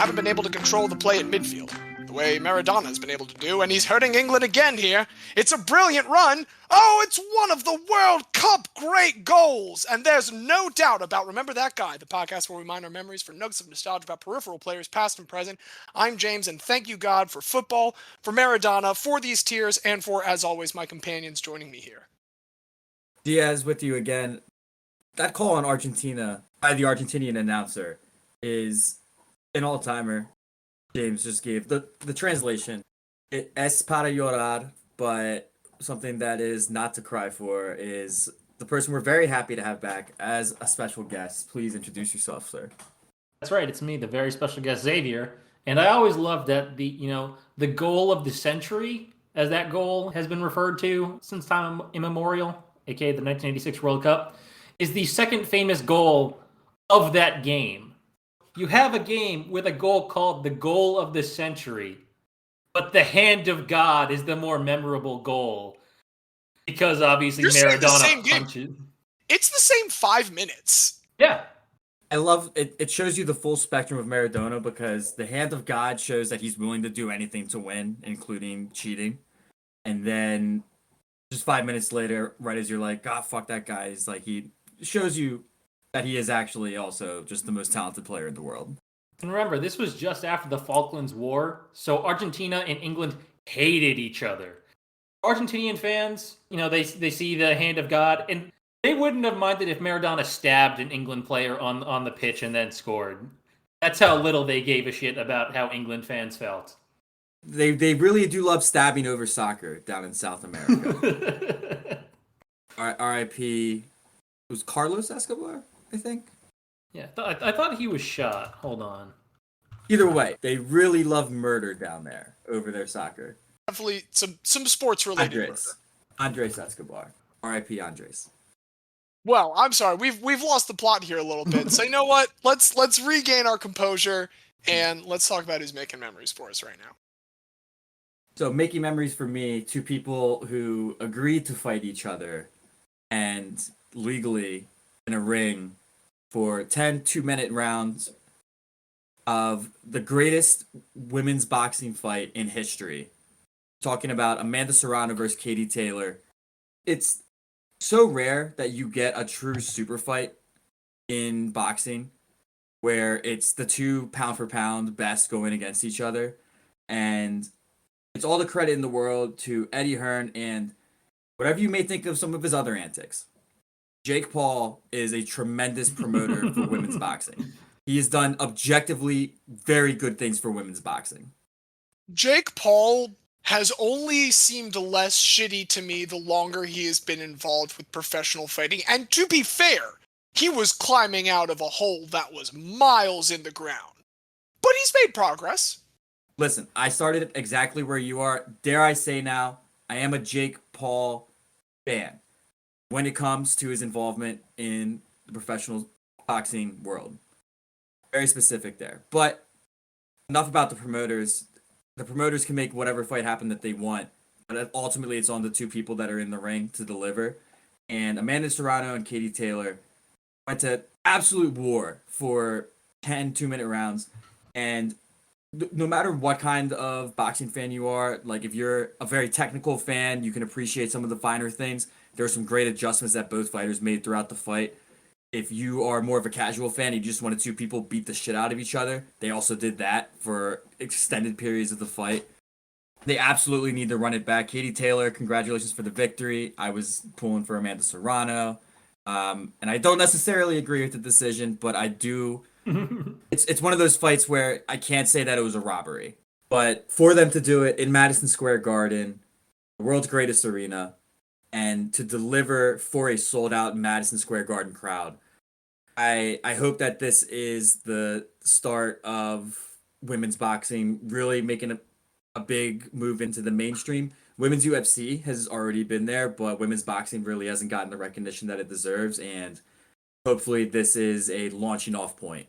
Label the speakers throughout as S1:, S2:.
S1: haven't been able to control the play at midfield, the way Maradona's been able to do, and he's hurting England again here. It's a brilliant run. Oh, it's one of the World Cup great goals, and there's no doubt about Remember That Guy, the podcast where we mine our memories for nuggets of nostalgia about peripheral players, past and present. I'm James, and thank you, God, for football, for Maradona, for these tears, and for, as always, my companions joining me here.
S2: Diaz with you again. That call on Argentina by the Argentinian announcer is an all-timer. James just gave the translation. Es para llorar, but something that is not to cry for is the person we're very happy to have back as a special guest. Please introduce yourself, sir.
S3: That's right. It's me, the very special guest Xavier. And I always loved that the goal of the century, as that goal has been referred to since time immemorial, aka the 1986 World Cup, is the second famous goal of that game. You have a game with a goal called the goal of the century, but the hand of God is the more memorable goal because obviously Maradona punches.
S1: It's the same 5 minutes.
S3: Yeah.
S2: I love it. It shows you the full spectrum of Maradona because the hand of God shows that he's willing to do anything to win, including cheating. And then just 5 minutes later, right as you're like, God, fuck that guy, is like he shows you that he is actually also just the most talented player in the world.
S3: And remember, this was just after the Falklands War, so Argentina and England hated each other. Argentinian fans, they see the hand of God, and they wouldn't have minded if Maradona stabbed an England player on the pitch and then scored. That's how little they gave a shit about how England fans felt.
S2: They really do love stabbing over soccer down in South America. R.I.P. It was Carlos Escobar, I think.
S3: Yeah, I thought he was shot. Hold on.
S2: Either way, they really love murder down there over their soccer.
S1: Definitely some sports-related murder.
S2: Andres Escobar. R.I.P. Andres.
S1: Well, I'm sorry. We've lost the plot here a little bit. So you know what? Let's regain our composure and let's talk about who's making memories for us right now.
S2: So making memories for me, two people who agreed to fight each other and legally in a ring for 10 2-minute rounds of the greatest women's boxing fight in history. Talking about Amanda Serrano versus Katie Taylor. It's so rare that you get a true super fight in boxing where it's the two pound for pound best going against each other. And it's all the credit in the world to Eddie Hearn and whatever you may think of some of his other antics. Jake Paul is a tremendous promoter for women's boxing. He has done objectively very good things for women's boxing.
S1: Jake Paul has only seemed less shitty to me the longer he has been involved with professional fighting. And to be fair, he was climbing out of a hole that was miles in the ground. But he's made progress.
S2: Listen, I started exactly where you are. Dare I say now, I am a Jake Paul fan when it comes to his involvement in the professional boxing world. Very specific there. But enough about the promoters. The promoters can make whatever fight happen that they want, but ultimately it's on the two people that are in the ring to deliver. And Amanda Serrano and Katie Taylor went to absolute war for 10 2-minute rounds. And no matter what kind of boxing fan you are, like if you're a very technical fan, you can appreciate some of the finer things. There are some great adjustments that both fighters made throughout the fight. If you are more of a casual fan, you just wanted two people beat the shit out of each other. They also did that for extended periods of the fight. They absolutely need to run it back. Katie Taylor, congratulations for the victory. I was pulling for Amanda Serrano. And I don't necessarily agree with the decision, but I do. It's one of those fights where I can't say that it was a robbery. But for them to do it in Madison Square Garden, the world's greatest arena, and to deliver for a sold-out Madison Square Garden crowd, I hope that this is the start of women's boxing really making a big move into the mainstream. Women's UFC has already been there, but women's boxing really hasn't gotten the recognition that it deserves, and hopefully this is a launching off point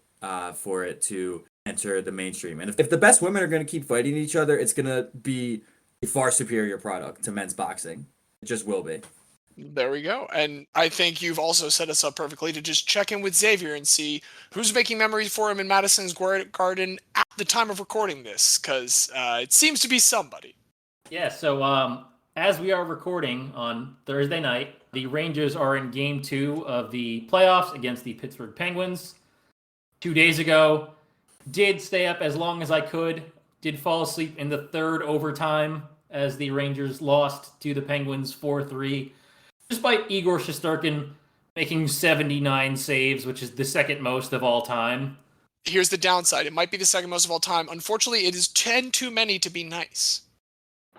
S2: for it to enter the mainstream. And if the best women are going to keep fighting each other, it's going to be a far superior product to men's boxing. It just will be.
S1: There we go. And I think you've also set us up perfectly to just check in with Xavier and see who's making memories for him in Madison Square Garden at the time of recording this, because it seems to be somebody.
S3: Yeah, so as we are recording on Thursday night, the Rangers are in Game 2 of the playoffs against the Pittsburgh Penguins. 2 days ago, did stay up as long as I could, did fall asleep in the third overtime as the Rangers lost to the Penguins 4-3, despite Igor Shesterkin making 79 saves, which is the second most of all time.
S1: Here's the downside. It might be the second most of all time. Unfortunately, it is 10 too many to be nice.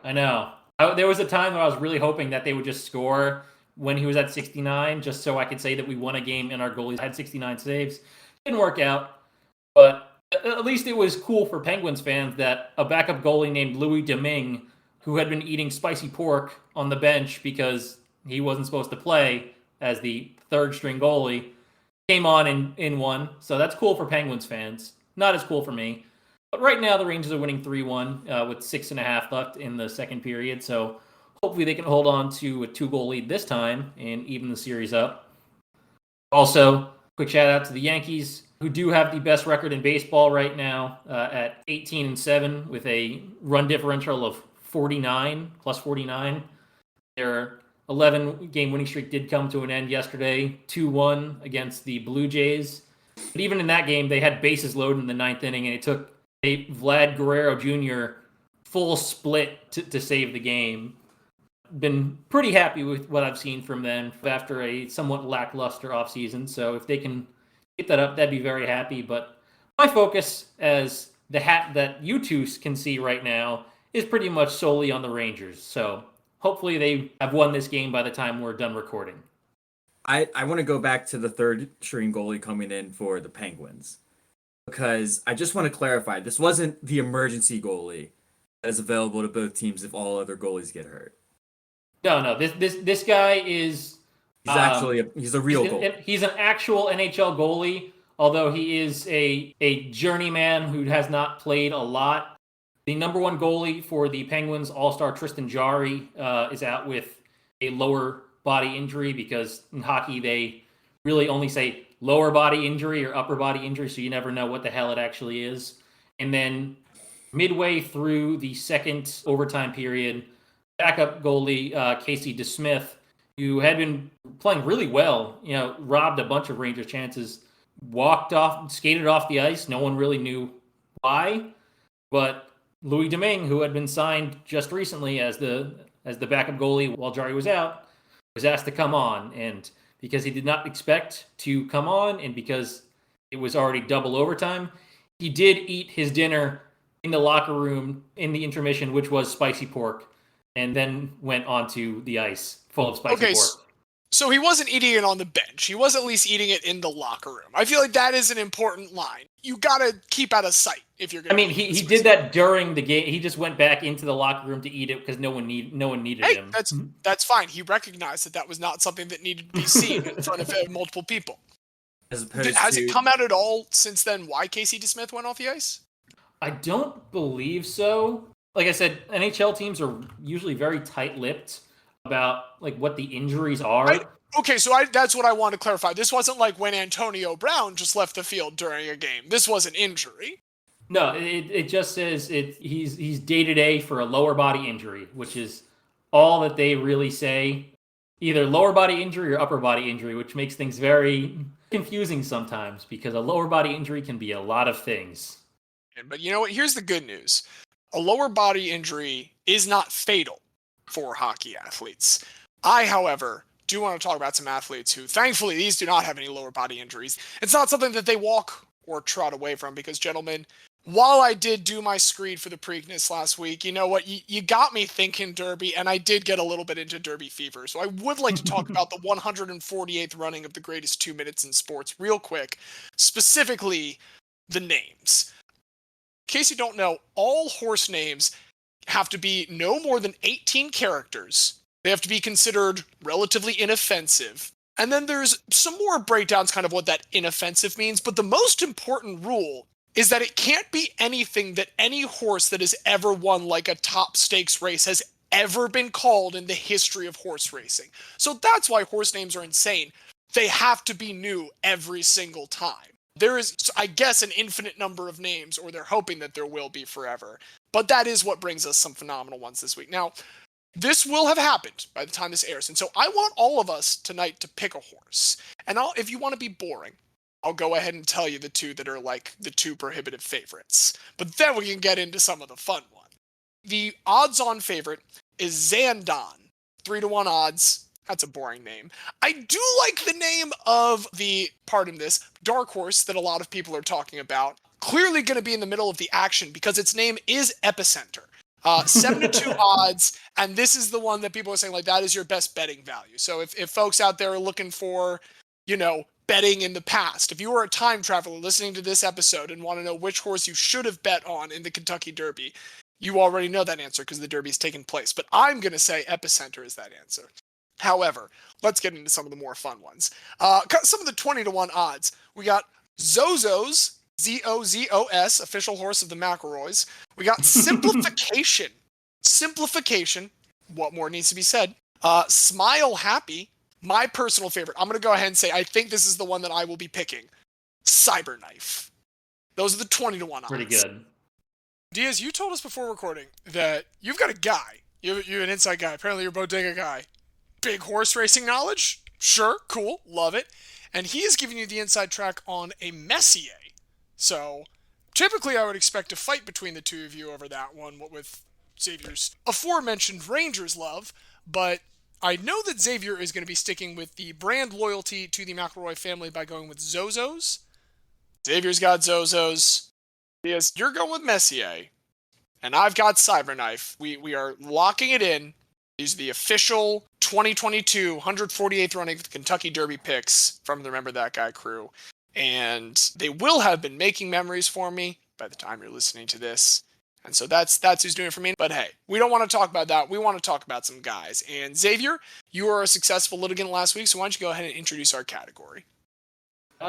S3: I know. There was a time where I was really hoping that they would just score when he was at 69, just so I could say that we won a game and our goalies had 69 saves. Didn't work out, but at least it was cool for Penguins fans that a backup goalie named Louis Domingue, who had been eating spicy pork on the bench because he wasn't supposed to play as the third string goalie, came on and won. So that's cool for Penguins fans. Not as cool for me. But right now the Rangers are winning 3-1 with 6.5 left in the second period. So hopefully they can hold on to a 2-goal lead this time and even the series up. Also, quick shout out to the Yankees, who do have the best record in baseball right now at 18-7 with a run differential of 49, plus 49. Their 11-game winning streak did come to an end yesterday, 2-1 against the Blue Jays. But even in that game, they had bases loaded in the ninth inning, and it took a Vlad Guerrero Jr. full split to save the game. Been pretty happy with what I've seen from them after a somewhat lackluster offseason. So if they can get that up, that'd be very happy. But my focus, as the hat that you two can see right now, is pretty much solely on the Rangers. So hopefully they have won this game by the time we're done recording.
S2: I want to go back to the third string goalie coming in for the Penguins, because I just want to clarify, this wasn't the emergency goalie that is available to both teams if all other goalies get hurt.
S3: No. This guy is
S2: He's actually he's a real goalie.
S3: He's an actual NHL goalie, although he is a journeyman who has not played a lot. The number one goalie for the Penguins, All-Star Tristan Jarry, is out with a lower body injury, because in hockey they really only say lower body injury or upper body injury, so you never know what the hell it actually is. And then midway through the second overtime period, backup goalie Casey DeSmith, who had been playing really well, robbed a bunch of Rangers chances, skated off the ice. No one really knew why, but Louis Domingue, who had been signed just recently as the backup goalie while Jarry was out, was asked to come on. And because he did not expect to come on, and because it was already double overtime, he did eat his dinner in the locker room in the intermission, which was spicy pork, and then went onto the ice full of spicy pork.
S1: So he wasn't eating it on the bench. He was at least eating it in the locker room. I feel like that is an important line. You gotta keep out of sight if you're gonna.
S3: He did that during the game. He just went back into the locker room to eat it because no one needed him.
S1: That's fine. He recognized that was not something that needed to be seen in front of multiple people. Has it come out at all since then why Casey DeSmith went off the ice?
S3: I don't believe so. Like I said, NHL teams are usually very tight-lipped about what the injuries are.
S1: That's what I want to clarify. This wasn't like when Antonio Brown just left the field during a game. This was an injury.
S3: No, it just says he's day-to-day for a lower body injury, which is all that they really say. Either lower body injury or upper body injury, which makes things very confusing sometimes, because a lower body injury can be a lot of things.
S1: But you know what? Here's the good news. A lower body injury is not fatal for hockey athletes. I, however, do want to talk about some athletes who, thankfully, these do not have any lower body injuries. It's not something that they walk or trot away from, because, gentlemen, while I did do my screed for the Preakness last week, you know what? You got me thinking Derby, and I did get a little bit into Derby fever. So I would like to talk about the 148th running of the greatest 2 minutes in sports real quick, specifically the names. In case you don't know, all horse names have to be no more than 18 characters. They have to be considered relatively inoffensive. And then there's some more breakdowns kind of what that inoffensive means, but the most important rule is that it can't be anything that any horse that has ever won like a top stakes race has ever been called in the history of horse racing. So that's why horse names are insane. They have to be new every single time. There is, I guess, an infinite number of names, or they're hoping that there will be forever. But that is what brings us some phenomenal ones this week. Now, this will have happened by the time this airs. And so I want all of us tonight to pick a horse. And if you want to be boring, I'll go ahead and tell you the two that are like the two prohibitive favorites. But then we can get into some of the fun ones. The odds-on favorite is Zandon. 3-1 odds. That's a boring name. I do like the name of the, pardon this, dark horse that a lot of people are talking about. Clearly going to be in the middle of the action because its name is Epicenter. 7-2 odds, and this is the one that people are saying, like, that is your best betting value. So if folks out there are looking for, betting in the past, if you were a time traveler listening to this episode and want to know which horse you should have bet on in the Kentucky Derby, you already know that answer because the Derby's taken place. But I'm going to say Epicenter is that answer. However, let's get into some of the more fun ones. Some of the 20-1 odds. We got Zozos, Zozos, official horse of the McElroys. We got Simplification. Simplification. What more needs to be said? Smile Happy. My personal favorite. I'm going to go ahead and say I think this is the one that I will be picking. Cyberknife. Those are the 20-1 odds.
S3: Pretty good.
S1: Diaz, you told us before recording that you've got a guy. You're an inside guy. Apparently you're a bodega guy. Big horse racing knowledge? Sure, cool, love it. And he is giving you the inside track on a Messier. So, typically I would expect a fight between the two of you over that one, what with Xavier's aforementioned Rangers love, but I know that Xavier is going to be sticking with the brand loyalty to the McElroy family by going with Zozos. Xavier's got Zozos. Yes, you're going with Messier. And I've got Cyberknife. We are locking it in. These are the official 2022 148th running of the Kentucky Derby picks from the Remember That Guy crew. And they will have been making memories for me by the time you're listening to this. And so that's who's doing it for me. But hey, we don't want to talk about that. We want to talk about some guys. And Xavier, you were a successful litigant last week, so why don't you go ahead and introduce our category?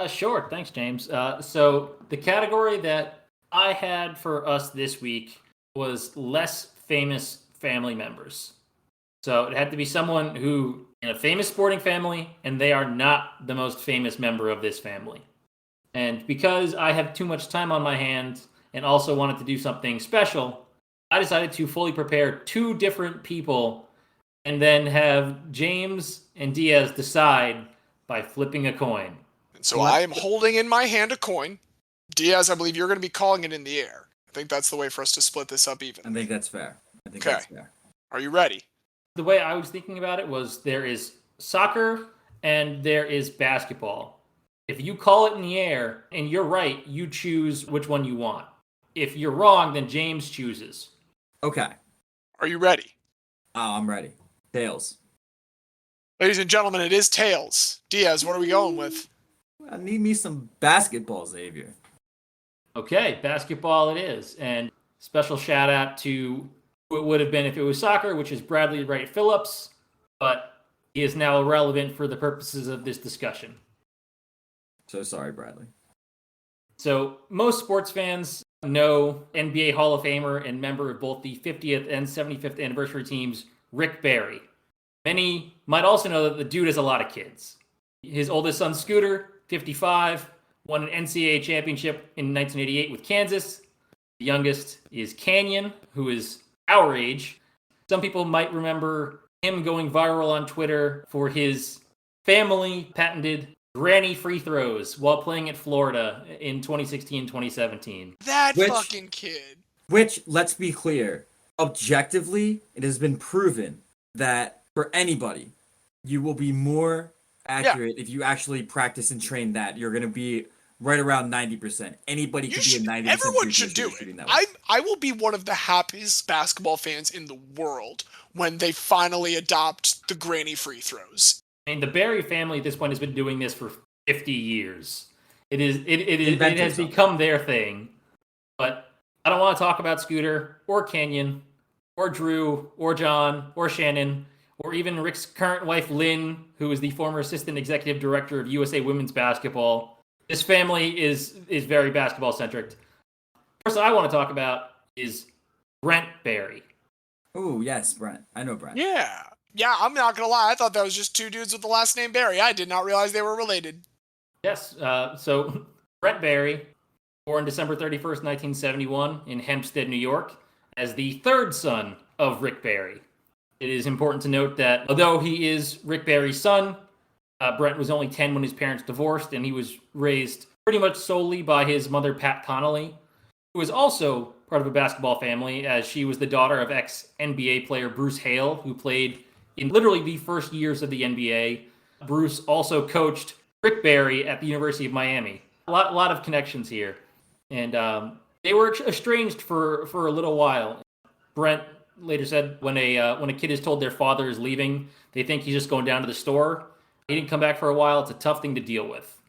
S3: Sure. Thanks, James. So the category that I had for us this week was less famous family members. So it had to be someone who in a famous sporting family, and they are not the most famous member of this family. And because I have too much time on my hands and also wanted to do something special, I decided to fully prepare two different people and then have James and Diaz decide by flipping a coin.
S1: And so I am holding in my hand a coin. Diaz, I believe you're going to be calling it in the air. I think that's the way for us to split this up even.
S2: I think that's fair.
S1: That's fair. Are you ready?
S3: The way I was thinking about it was there is soccer and there is basketball. If you call it in the air and you're right, you choose which one you want. If you're wrong, then James chooses.
S2: Okay.
S1: Are you ready?
S2: Oh, I'm ready. Tails.
S1: Ladies and gentlemen, it is tails. Diaz, what are we going with?
S2: I need me some basketball, Xavier.
S3: Okay, basketball it is. And special shout out to who it would have been if it was soccer, which is Bradley Wright Phillips, but he is now irrelevant for the purposes of this discussion.
S2: So sorry, Bradley.
S3: So most sports fans know NBA Hall of Famer and member of both the 50th and 75th anniversary teams, Rick Barry. Many might also know that the dude has a lot of kids. His oldest son, Scooter, 55, won an NCAA championship in 1988 with Kansas. The youngest is Canyon, who is our age. Some people might remember him going viral on Twitter for his family patented granny free throws while playing at Florida in 2016-2017.
S1: That fucking kid.
S2: Which, let's be clear, objectively, it has been proven that for anybody, you will be more accurate if you actually practice and train that. You're going to be right around 90%. Anybody could be a 90%.
S1: Everyone should do it. I will be one of the happiest basketball fans in the world when they finally adopt the granny free throws.
S3: I mean, the Barry family at this point has been doing this for 50 years. It has become their thing. But I don't want to talk about Scooter or Kenyon or Drew or John or Shannon or even Rick's current wife, Lynn, who is the former assistant executive director of USA Women's Basketball. This family is very basketball-centric. The person I want to talk about is Brent Barry.
S2: Oh, yes, Brent. I know Brent.
S1: Yeah. Yeah, I'm not gonna lie. I thought that was just two dudes with the last name Barry. I did not realize they were related.
S3: Yes. So Brent Barry, born December 31st, 1971, in Hempstead, New York, as the third son of Rick Barry. It is important to note that although he is Rick Barry's son, Brent was only 10 when his parents divorced, and he was raised pretty much solely by his mother, Pat Connolly, who was also part of a basketball family, as she was the daughter of ex-NBA player Bruce Hale, who played in literally the first years of the NBA. Bruce also coached Rick Barry at the University of Miami. A lot of connections here. And they were estranged for a little while. Brent later said when a kid is told their father is leaving, they think he's just going down to the store. He didn't come back for a while. It's a tough thing to deal with.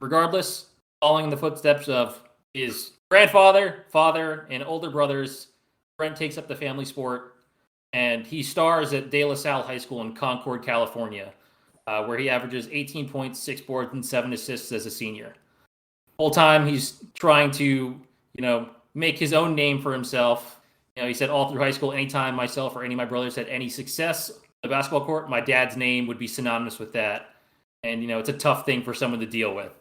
S3: Regardless, following in the footsteps of his grandfather, father, and older brothers, Brent takes up the family sport, and he stars at De La Salle High School in Concord, California, where he averages 18 points, 6 boards, and 7 assists as a senior. Full time, he's trying to, make his own name for himself. He said all through high school, anytime myself or any of my brothers had any success on the basketball court, my dad's name would be synonymous with that. And, it's a tough thing for someone to deal with.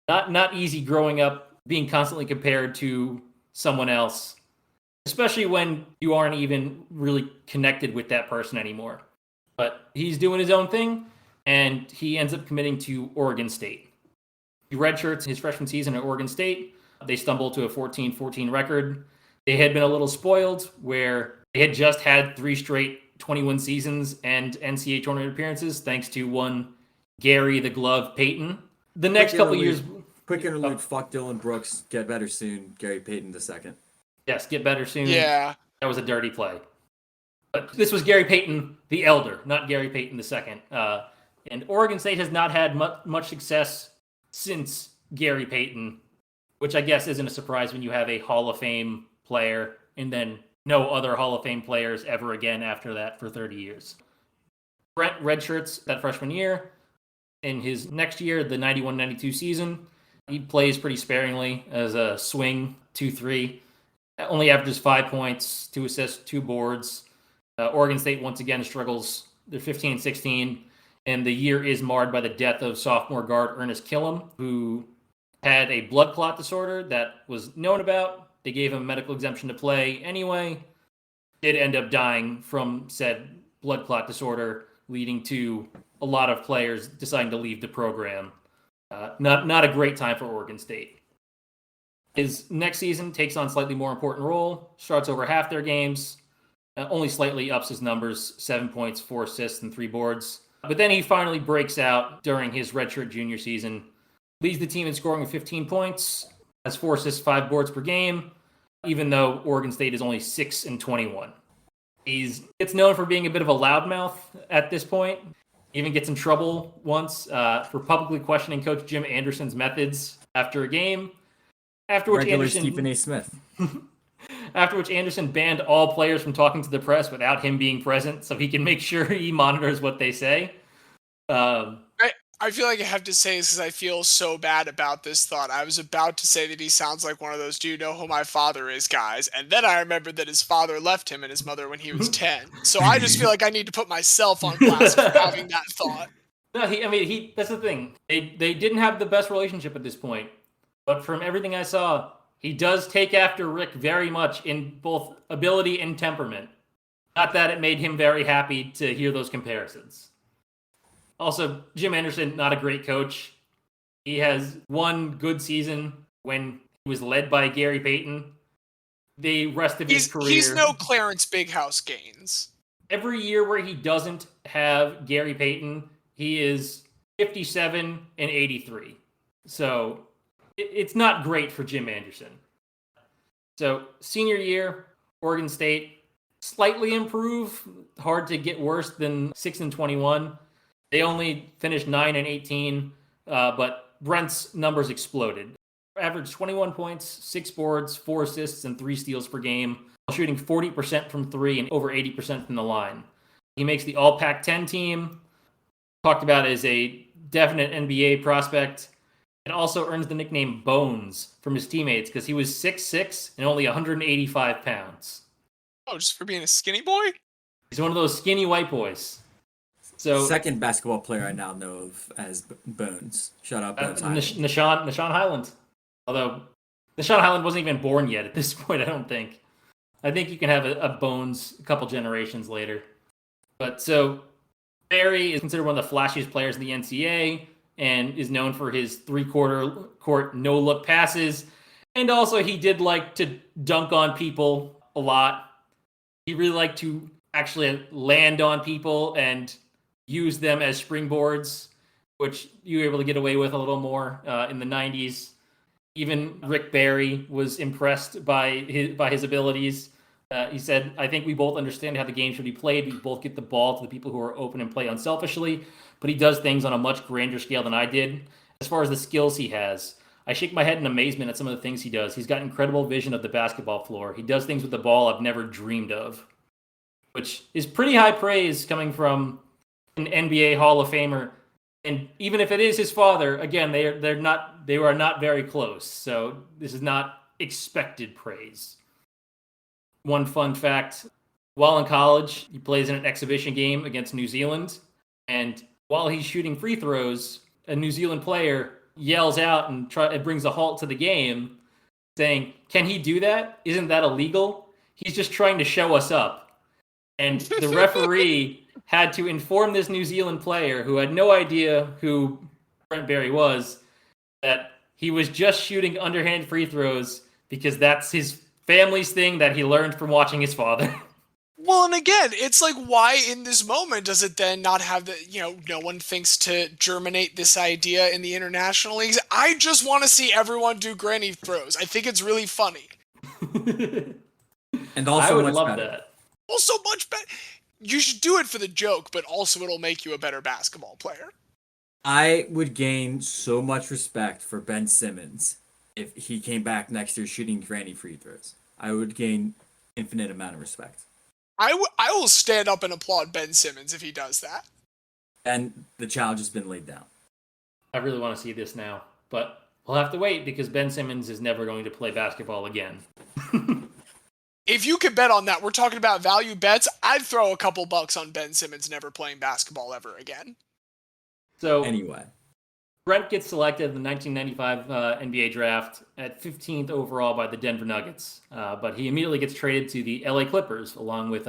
S3: Not easy growing up, being constantly compared to someone else, especially when you aren't even really connected with that person anymore. But he's doing his own thing, and he ends up committing to Oregon State. He redshirts his freshman season at Oregon State. They stumble to a 14-14 record. They had been a little spoiled, where they had just had 3 straight 21 seasons and NCAA tournament appearances, thanks to one Gary the Glove Payton. The next couple years...
S2: Quick interlude, fuck Dylan Brooks, get better soon, Gary Payton II.
S3: Yes, get better soon.
S1: Yeah.
S3: That was a dirty play. But this was Gary Payton the Elder, not Gary Payton II. And Oregon State has not had much success since Gary Payton, which I guess isn't a surprise when you have a Hall of Fame player and then no other Hall of Fame players ever again after that for 30 years. Brent redshirts that freshman year. In his next year, the 91-92 season, he plays pretty sparingly as a swing 2-3. Only averages 5 points, 2 assists, 2 boards. Oregon State once again struggles. They're 15-16, and the year is marred by the death of sophomore guard Ernest Killam, who had a blood clot disorder that was known about. They gave him a medical exemption to play anyway. Did end up dying from said blood clot disorder, leading to a lot of players deciding to leave the program. Not a great time for Oregon State. His next season takes on a slightly more important role, starts over half their games, only slightly ups his numbers, 7 points, 4 assists, and 3 boards. But then he finally breaks out during his redshirt junior season, leads the team in scoring with 15 points, has 4 assists, 5 boards per game, even though Oregon State is only 6-21. He gets known for being a bit of a loudmouth at this point. Even gets in trouble once for publicly questioning Coach Jim Anderson's methods after a game. After which
S2: Stephen A. Smith.
S3: After which Anderson banned all players from talking to the press without him being present, so he can make sure he monitors what they say.
S1: I feel like I have to say this because I feel so bad about this thought. I was about to say that he sounds like one of those "do you know who my father is" guys, and then I remembered that his father left him and his mother when he was 10. So I just feel like I need to put myself on blast for having that thought.
S3: No, he that's the thing. They didn't have the best relationship at this point, but from everything I saw, he does take after Rick very much in both ability and temperament. Not that it made him very happy to hear those comparisons. Also, Jim Anderson, not a great coach. He has one good season when he was led by Gary Payton. The rest of his career...
S1: He's no Clarence Big House Gaines.
S3: Every year where he doesn't have Gary Payton, he is 57-83. So it's not great for Jim Anderson. So senior year, Oregon State, slightly improve. Hard to get worse than 6-21. They only finished 9-18, but Brent's numbers exploded. Averaged 21 points, 6 boards, 4 assists, and 3 steals per game, while shooting 40% from 3 and over 80% from the line. He makes the All Pac-10 team, talked about as a definite NBA prospect, and also earns the nickname Bones from his teammates because he was 6'6" and only 185 pounds.
S1: Oh, just for being a skinny boy?
S3: He's one of those skinny white boys. So
S2: Second basketball player I now know of as Bones. Shout out Bones Highland.
S3: Nashawn Highland. Although Nashawn Highland wasn't even born yet at this point, I don't think. I think you can have a Bones a couple generations later. But so Barry is considered one of the flashiest players in the NCAA and is known for his three-quarter court no-look passes. And also he did like to dunk on people a lot. He really liked to actually land on people and use them as springboards, which you were able to get away with a little more in the 90s. Even Rick Barry was impressed by his abilities. He said, I think we both understand how the game should be played. We both get the ball to the people who are open and play unselfishly, but he does things on a much grander scale than I did. As far as the skills he has, I shake my head in amazement at some of the things he does. He's got incredible vision of the basketball floor. He does things with the ball I've never dreamed of, which is pretty high praise coming from an NBA Hall of Famer. And even if it is his father, again, they are not very close. So this is not expected praise. One fun fact, while in college, he plays in an exhibition game against New Zealand. And while he's shooting free throws, a New Zealand player yells out and brings a halt to the game, saying, "Can he do that? Isn't that illegal? He's just trying to show us up." And the referee had to inform this New Zealand player, who had no idea who Brent Barry was, that he was just shooting underhanded free throws because that's his family's thing that he learned from watching his father.
S1: Well, and again, it's like, why in this moment does it then not have the, no one thinks to germinate this idea in the international leagues? I just want to see everyone do granny throws. I think it's really funny.
S2: And also
S3: I would
S2: much
S3: love
S2: better.
S3: that.
S1: Also much better. You should do it for the joke, but also it'll make you a better basketball player.
S2: I would gain so much respect for Ben Simmons if he came back next year shooting granny free throws. I would gain infinite amount of respect.
S1: I will stand up and applaud Ben Simmons if he does that.
S2: And the challenge has been laid down.
S3: I really want to see this now, but we'll have to wait because Ben Simmons is never going to play basketball again.
S1: If you could bet on that, we're talking about value bets, I'd throw a couple bucks on Ben Simmons never playing basketball ever again.
S3: So
S2: Anyway,
S3: Brent gets selected in the 1995 NBA draft at 15th overall by the Denver Nuggets, but he immediately gets traded to the LA Clippers along with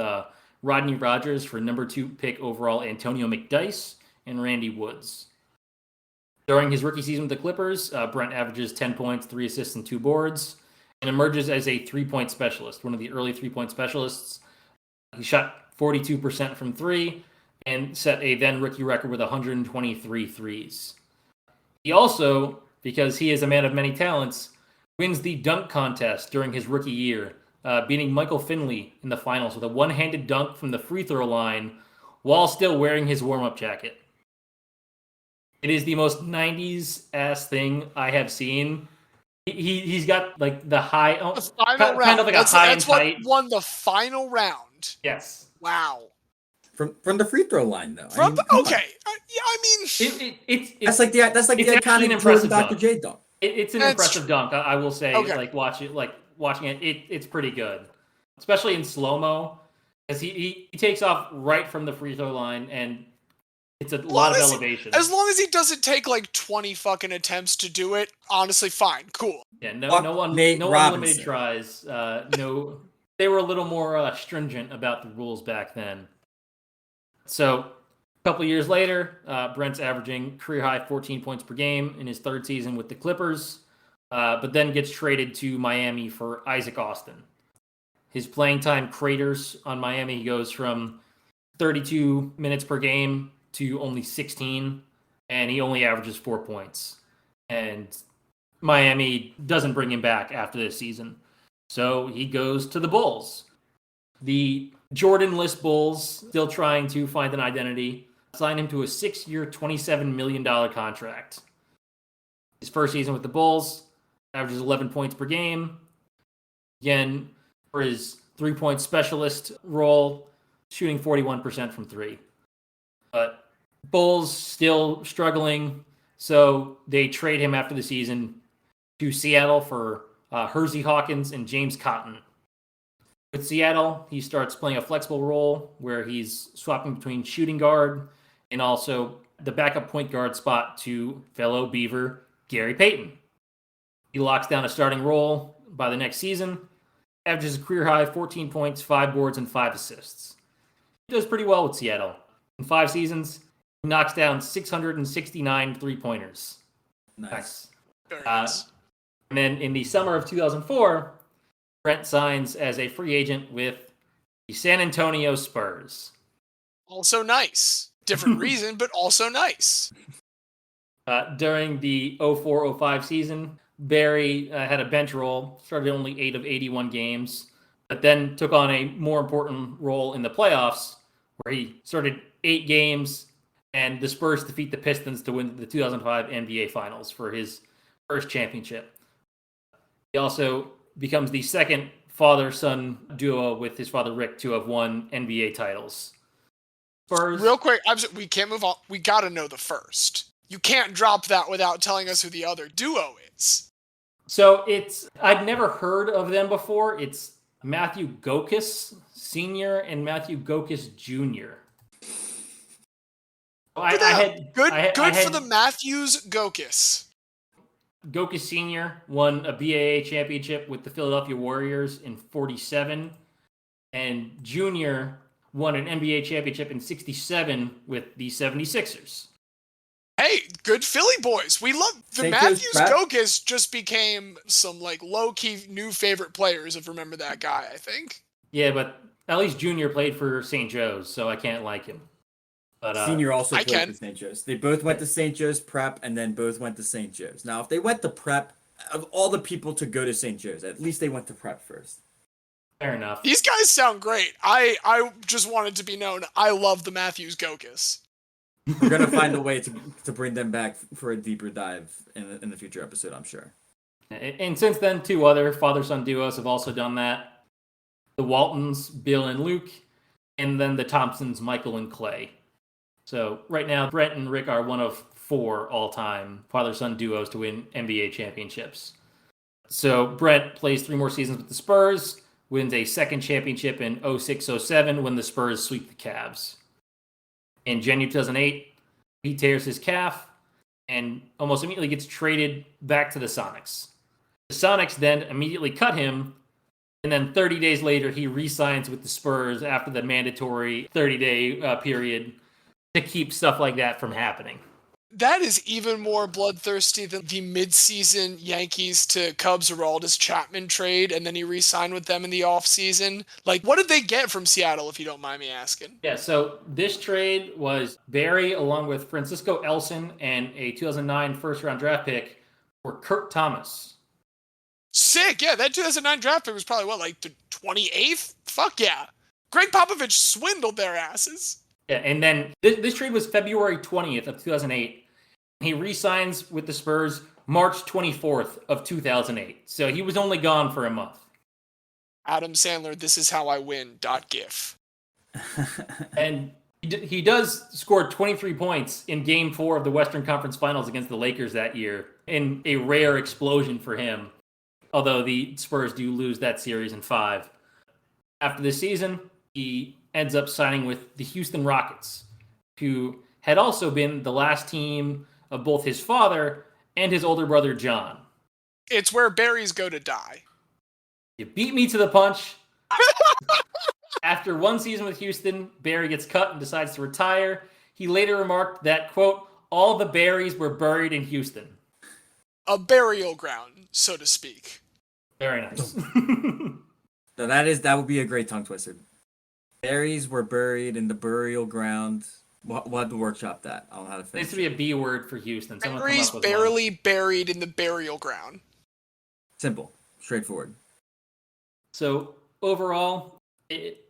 S3: Rodney Rogers for number 2 pick overall Antonio McDyess and Randy Woods. During his rookie season with the Clippers, Brent averages 10 points, 3 assists, and 2 boards, and emerges as a three-point specialist, one of the early three-point specialists. He shot 42% from 3 and set a then rookie record with 123 threes. He also, because he is a man of many talents, wins the dunk contest during his rookie year, beating Michael Finley in the finals with a one-handed dunk from the free throw line while still wearing his warm-up jacket. It is the most 90s-ass thing I have seen. He's got like the high,
S1: The final round.
S3: kind of like
S1: that's
S3: a high and
S1: that's what
S3: tight.
S1: won the final round.
S3: Yes.
S1: Wow.
S2: from the free throw line though.
S1: From
S2: come on.
S1: okay, yeah, I mean,
S3: It's
S2: That's like the
S3: it's actually an
S2: iconic
S3: impressive
S2: Dr.
S3: dunk.
S2: J dunk.
S3: It's an
S1: That's
S3: impressive dunk. I will say,
S1: Okay.
S3: watching it, it's pretty good, especially in slow mo, because he takes off right from the free throw line, and it's a lot of elevation.
S1: as long as he doesn't take like 20 fucking attempts to do it, honestly, fine, cool.
S3: Yeah,
S2: Fuck
S3: no
S2: Nate
S3: unlimited
S2: Robinson.
S3: tries. No, they were a little more stringent about the rules back then. So, a couple years later, Brent's averaging career high 14 points per game in his third season with the Clippers, but then gets traded to Miami for Isaac Austin. His playing time craters on Miami. He goes from 32 minutes per game to only 16, and he only averages 4 points. And Miami doesn't bring him back after this season. So he goes to the Bulls. The Jordan-less Bulls, still trying to find an identity, signed him to a 6-year, $27 million contract. His first season with the Bulls, averages 11 points per game. Again, for his three-point specialist role, shooting 41% from 3. But Bulls still struggling, so they trade him after the season to Seattle for Hersey Hawkins and James Cotton. With Seattle, he starts playing a flexible role where he's swapping between shooting guard and also the backup point guard spot to fellow Beaver Gary Payton. He locks down a starting role by the next season, averages a career high 14 points, 5 boards, and 5 assists. He does pretty well with Seattle. In 5 seasons, he knocks down 669 three-pointers.
S2: Nice.
S1: Very nice.
S3: And then in the summer of 2004, Brent signs as a free agent with the San Antonio Spurs.
S1: Also nice. Different reason, but also nice.
S3: During the 04-05 season, Barry had a bench role, started only 8 of 81 games, but then took on a more important role in the playoffs, where he started 8 games, and the Spurs defeat the Pistons to win the 2005 NBA Finals for his first championship. He also becomes the second father-son duo with his father Rick to have won NBA titles. Spurs.
S1: Real quick, we can't move on. We got to know the first. You can't drop that without telling us who the other duo is.
S3: So I'd never heard of them before. It's Matthew Gokus Sr. and Matthew Gokus Jr.
S1: Good for the Matthews Gokus.
S3: Gokus Sr. won a BAA championship with the Philadelphia Warriors in 47, and Jr. won an NBA championship in 67 with the 76ers.
S1: Hey, good Philly boys. We love the
S2: St.
S1: Matthews
S2: Joe's prep.
S1: Gokus just became some like low-key new favorite players if remember that guy, I think.
S3: Yeah, but at least Jr. played for St. Joe's, so I can't like him. But
S2: Senior also
S1: I
S2: played
S1: can.
S2: for St. Joe's. They both went to St. Joe's prep and then both went to St. Joe's. Now, if they went to prep, of all the people to go to St. Joe's, at least they went to prep first.
S3: fair enough.
S1: These guys sound great. I just wanted to be known. I love the Matthews Gokus.
S2: We're going to find a way to bring them back for a deeper dive in the future episode, I'm sure.
S3: And since then, 2 other father-son duos have also done that. The Waltons, Bill and Luke, and then the Thompsons, Michael and Clay. So right now, Brent and Rick are one of 4 all-time father-son duos to win NBA championships. So Brent plays 3 more seasons with the Spurs, wins a second championship in 06-07 when the Spurs sweep the Cavs. In January 2008, he tears his calf and almost immediately gets traded back to the Sonics. The Sonics then immediately cut him, and then 30 days later, he re-signs with the Spurs after the mandatory 30-day period to keep stuff like that from happening.
S1: That is even more bloodthirsty than the mid-season Yankees to Cubs Aroldis Chapman trade, and then he re-signed with them in the offseason. Like, what did they get from Seattle, if you don't mind me asking?
S3: Yeah, so this trade was Barry along with Francisco Elson and a 2009 first-round draft pick for Kurt Thomas.
S1: Sick, yeah, that 2009 draft pick was probably, like the 28th? Fuck yeah. Greg Popovich swindled their asses.
S3: Yeah, and then this trade was February 20th of 2008. He re-signs with the Spurs March 24th of 2008. So he was only gone for a month.
S1: Adam Sandler, this is how I win, .gif.
S3: And he does score 23 points in Game 4 of the Western Conference Finals against the Lakers that year, in a rare explosion for him, although the Spurs do lose that series in 5. After the season, he ends up signing with the Houston Rockets, who had also been the last team of both his father and his older brother, John.
S1: It's where berries go to die.
S3: You beat me to the punch. After 1 season with Houston, Barry gets cut and decides to retire. He later remarked that, quote, all the berries were buried in Houston.
S1: A burial ground, so to speak.
S3: Very nice.
S2: So that would be a great tongue twister. Berries were buried in the burial ground. We'll have to workshop that. I don't know how to finish.
S3: Needs to be a B word for Houston. Someone come
S1: Berries
S3: up with
S1: barely
S3: one.
S1: buried in the burial ground.
S2: Simple. Straightforward.
S3: So overall,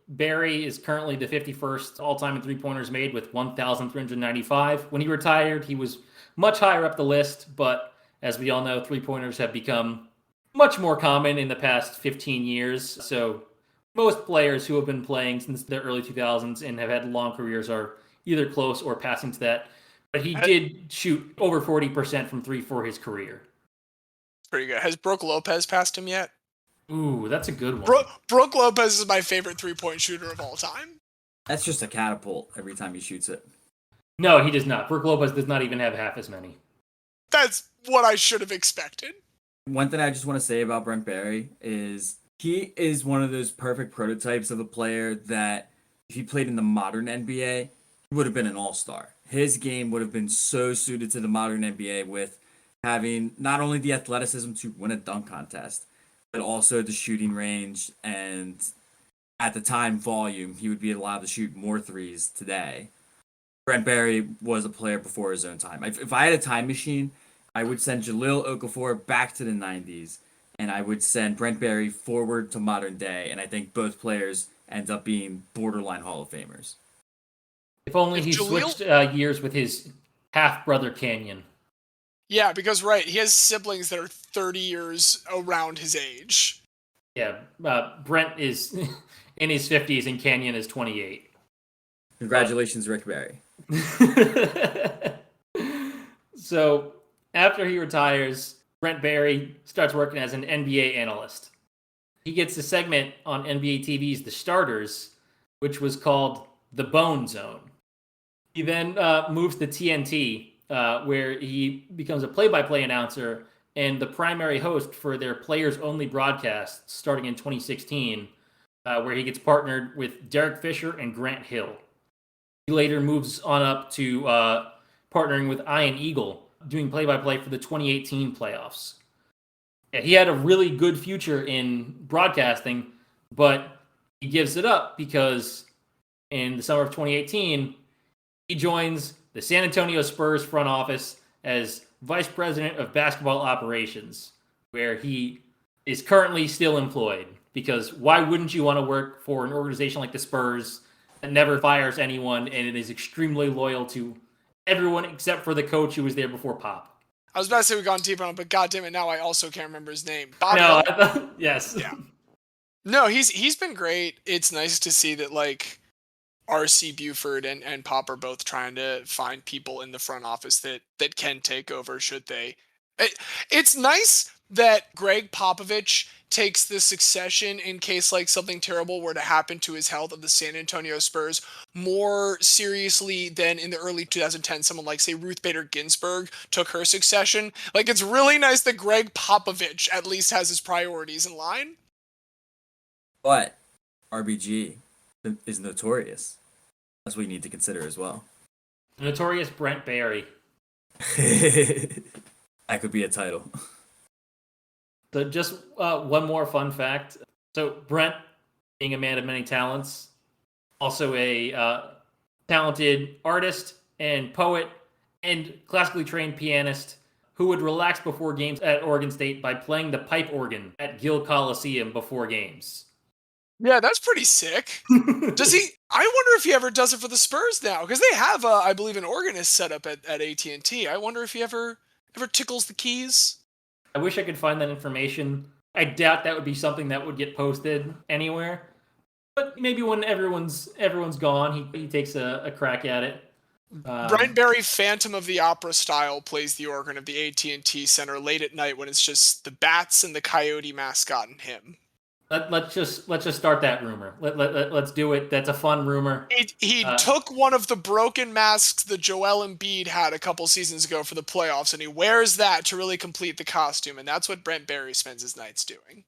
S3: Barry is currently the 51st all-time in three-pointers made with 1,395. When he retired, he was much higher up the list, but as we all know, three-pointers have become much more common in the past 15 years. So most players who have been playing since the early 2000s and have had long careers are either close or passing to that. But he did shoot over 40% from 3 for his career.
S1: Pretty good. Has Brooke Lopez passed him yet?
S3: Ooh, that's a good one.
S1: Brooke Lopez is my favorite 3-point shooter of all time.
S2: That's just a catapult every time he shoots it.
S3: No, he does not. Brooke Lopez does not even have half as many.
S1: That's what I should have expected.
S2: One thing I just want to say about Brent Barry is he is one of those perfect prototypes of a player that if he played in the modern NBA, he would have been an all-star. His game would have been so suited to the modern NBA with having not only the athleticism to win a dunk contest, but also the shooting range and at the time volume. He would be allowed to shoot more threes today. Brent Barry was a player before his own time. If I had a time machine, I would send Jahlil Okafor back to the 90s, and I would send Brent Barry forward to modern day, and I think both players end up being borderline Hall of Famers.
S3: If only
S1: If
S3: he
S1: Jahlil-
S3: switched years with his half-brother Canyon.
S1: Yeah, because he has siblings that are 30 years around his age.
S3: Yeah, Brent is in his 50s and Canyon is 28.
S2: Congratulations, Rick Barry.
S3: So after he retires, Brent Barry starts working as an NBA analyst. He gets a segment on NBA TV's The Starters, which was called The Bone Zone. He then moves to TNT, where he becomes a play-by-play announcer and the primary host for their players-only broadcast starting in 2016, where he gets partnered with Derek Fisher and Grant Hill. He later moves on up to partnering with Ian Eagle, doing play-by-play for the 2018 playoffs. Yeah, he had a really good future in broadcasting, but he gives it up because in the summer of 2018, he joins the San Antonio Spurs front office as vice president of basketball operations, where he is currently still employed. Because why wouldn't you want to work for an organization like the Spurs that never fires anyone and it is extremely loyal to everyone except for the coach who was there before Pop?
S1: I was about to say we've gone deep on it, but goddamn it, now I also can't remember his name. Bob
S3: No,
S1: Hill?
S3: yes.
S1: Yeah. No, he's been great. It's nice to see that RC Buford and Pop are both trying to find people in the front office that can take over should they. It's nice that Greg Popovich takes the succession in case something terrible were to happen to his health of the San Antonio Spurs more seriously than in the early 2010s someone like say Ruth Bader Ginsburg took her succession. It's really nice that Greg Popovich at least has his priorities in line.
S2: But RBG is notorious. That's what you need to consider as well.
S3: Notorious Brent Barry.
S2: That could be a title.
S3: So just one more fun fact. So Brent, being a man of many talents, also a talented artist and poet and classically trained pianist who would relax before games at Oregon State by playing the pipe organ at Gill Coliseum before games.
S1: Yeah, that's pretty sick. Does he? I wonder if he ever does it for the Spurs now, because they have, I believe, an organist set up at AT&T. I wonder if he ever tickles the keys.
S3: I wish I could find that information. I doubt that would be something that would get posted anywhere. But maybe when everyone's gone, he takes a crack at it.
S1: Brent Barry, Phantom of the Opera style, plays the organ of the AT&T Center late at night when it's just the bats and the coyote mascot and him.
S3: Let's just start that rumor. Let's do it. That's a fun rumor.
S1: He took one of the broken masks that Joel Embiid had a couple seasons ago for the playoffs, and he wears that to really complete the costume, and that's what Brent Barry spends his nights doing.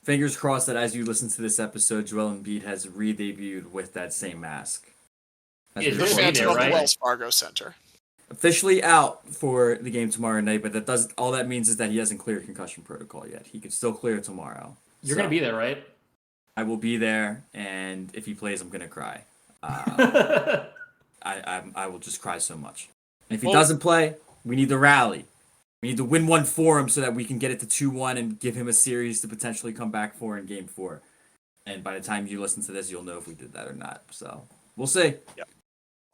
S2: Fingers crossed that as you listen to this episode, Joel Embiid has re-debuted with that same mask.
S3: Yeah,
S1: The Phantom of the Wells Fargo Center.
S2: Officially out for the game tomorrow night, but all that means is that he hasn't cleared concussion protocol yet. He could still clear tomorrow.
S3: You're going to be there, right?
S2: I will be there, and if he plays, I'm going to cry. I will just cry so much. And if he doesn't play, we need to rally. We need to win one for him so that we can get it to 2-1 and give him a series to potentially come back for in Game 4. And by the time you listen to this, you'll know if we did that or not. So, we'll see.
S1: Yep.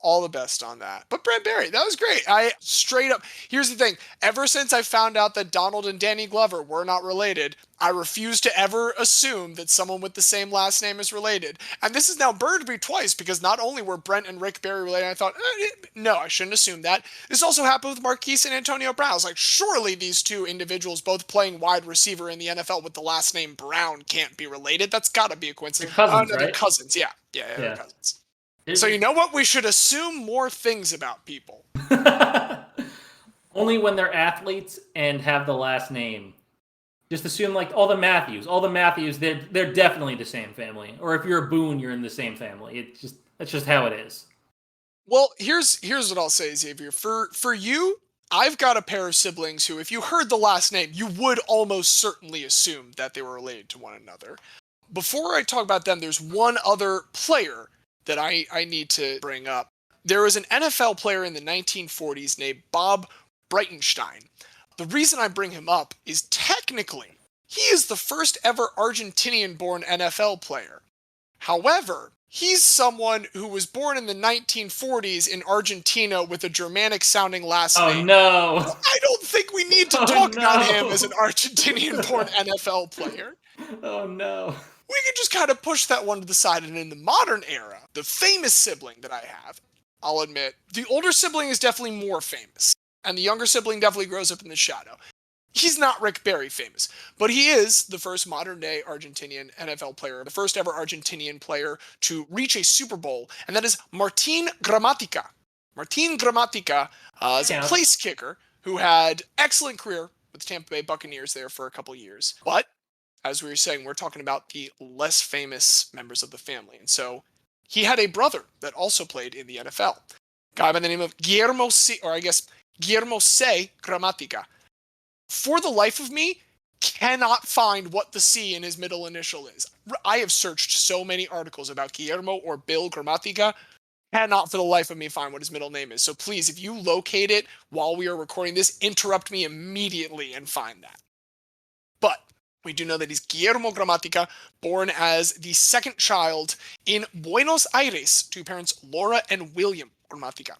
S1: All the best on that. But Brent Barry, that was great. I straight up, here's the thing. Ever since I found out that Donald and Danny Glover were not related, I refuse to ever assume that someone with the same last name is related. And this has now burned me twice because not only were Brent and Rick Barry related, I thought, no, I shouldn't assume that. This also happened with Marquise and Antonio Brown. I was like, surely these two individuals both playing wide receiver in the NFL with the last name Brown can't be related. That's got to be a coincidence.
S3: They're cousins,
S1: no, they're
S3: right?
S1: cousins. Yeah, they're
S3: Yeah.
S1: cousins. So you know what? We should assume more things about people.
S3: Only when they're athletes and have the last name. Just assume like all the Matthews, they're definitely the same family. Or if you're a Boone, you're in the same family. That's just how it is.
S1: Well, here's what I'll say, Xavier. For you, I've got a pair of siblings who, if you heard the last name, you would almost certainly assume that they were related to one another. Before I talk about them, there's one other player that I need to bring up. There was an NFL player in the 1940s named Bob Breitenstein. The reason I bring him up is technically, he is the first ever Argentinian-born NFL player. However, he's someone who was born in the 1940s in Argentina with a Germanic-sounding last name.
S3: Oh, no.
S1: I don't think we need to talk about him as an Argentinian-born NFL player.
S3: Oh, no.
S1: We can just kind of push that one to the side. And in the modern era, the famous sibling that I have, I'll admit, the older sibling is definitely more famous. And the younger sibling definitely grows up in the shadow. He's not Rick Barry famous, but he is the first modern-day Argentinian NFL player, the first ever Argentinian player to reach a Super Bowl, and that is Martin Gramatica. Martin Gramatica is a place kicker who had excellent career with the Tampa Bay Buccaneers there for a couple years. But as we were saying, we're talking about the less famous members of the family. And so he had a brother that also played in the NFL. A guy by the name of Guillermo C. Gramatica. For the life of me, cannot find what the C in his middle initial is. I have searched so many articles about Guillermo or Bill Gramatica. Cannot for the life of me find what his middle name is. So please, if you locate it while we are recording this, interrupt me immediately and find that. But we do know that he's Guillermo Gramatica, born as the second child in Buenos Aires to parents Laura and William Gramatica.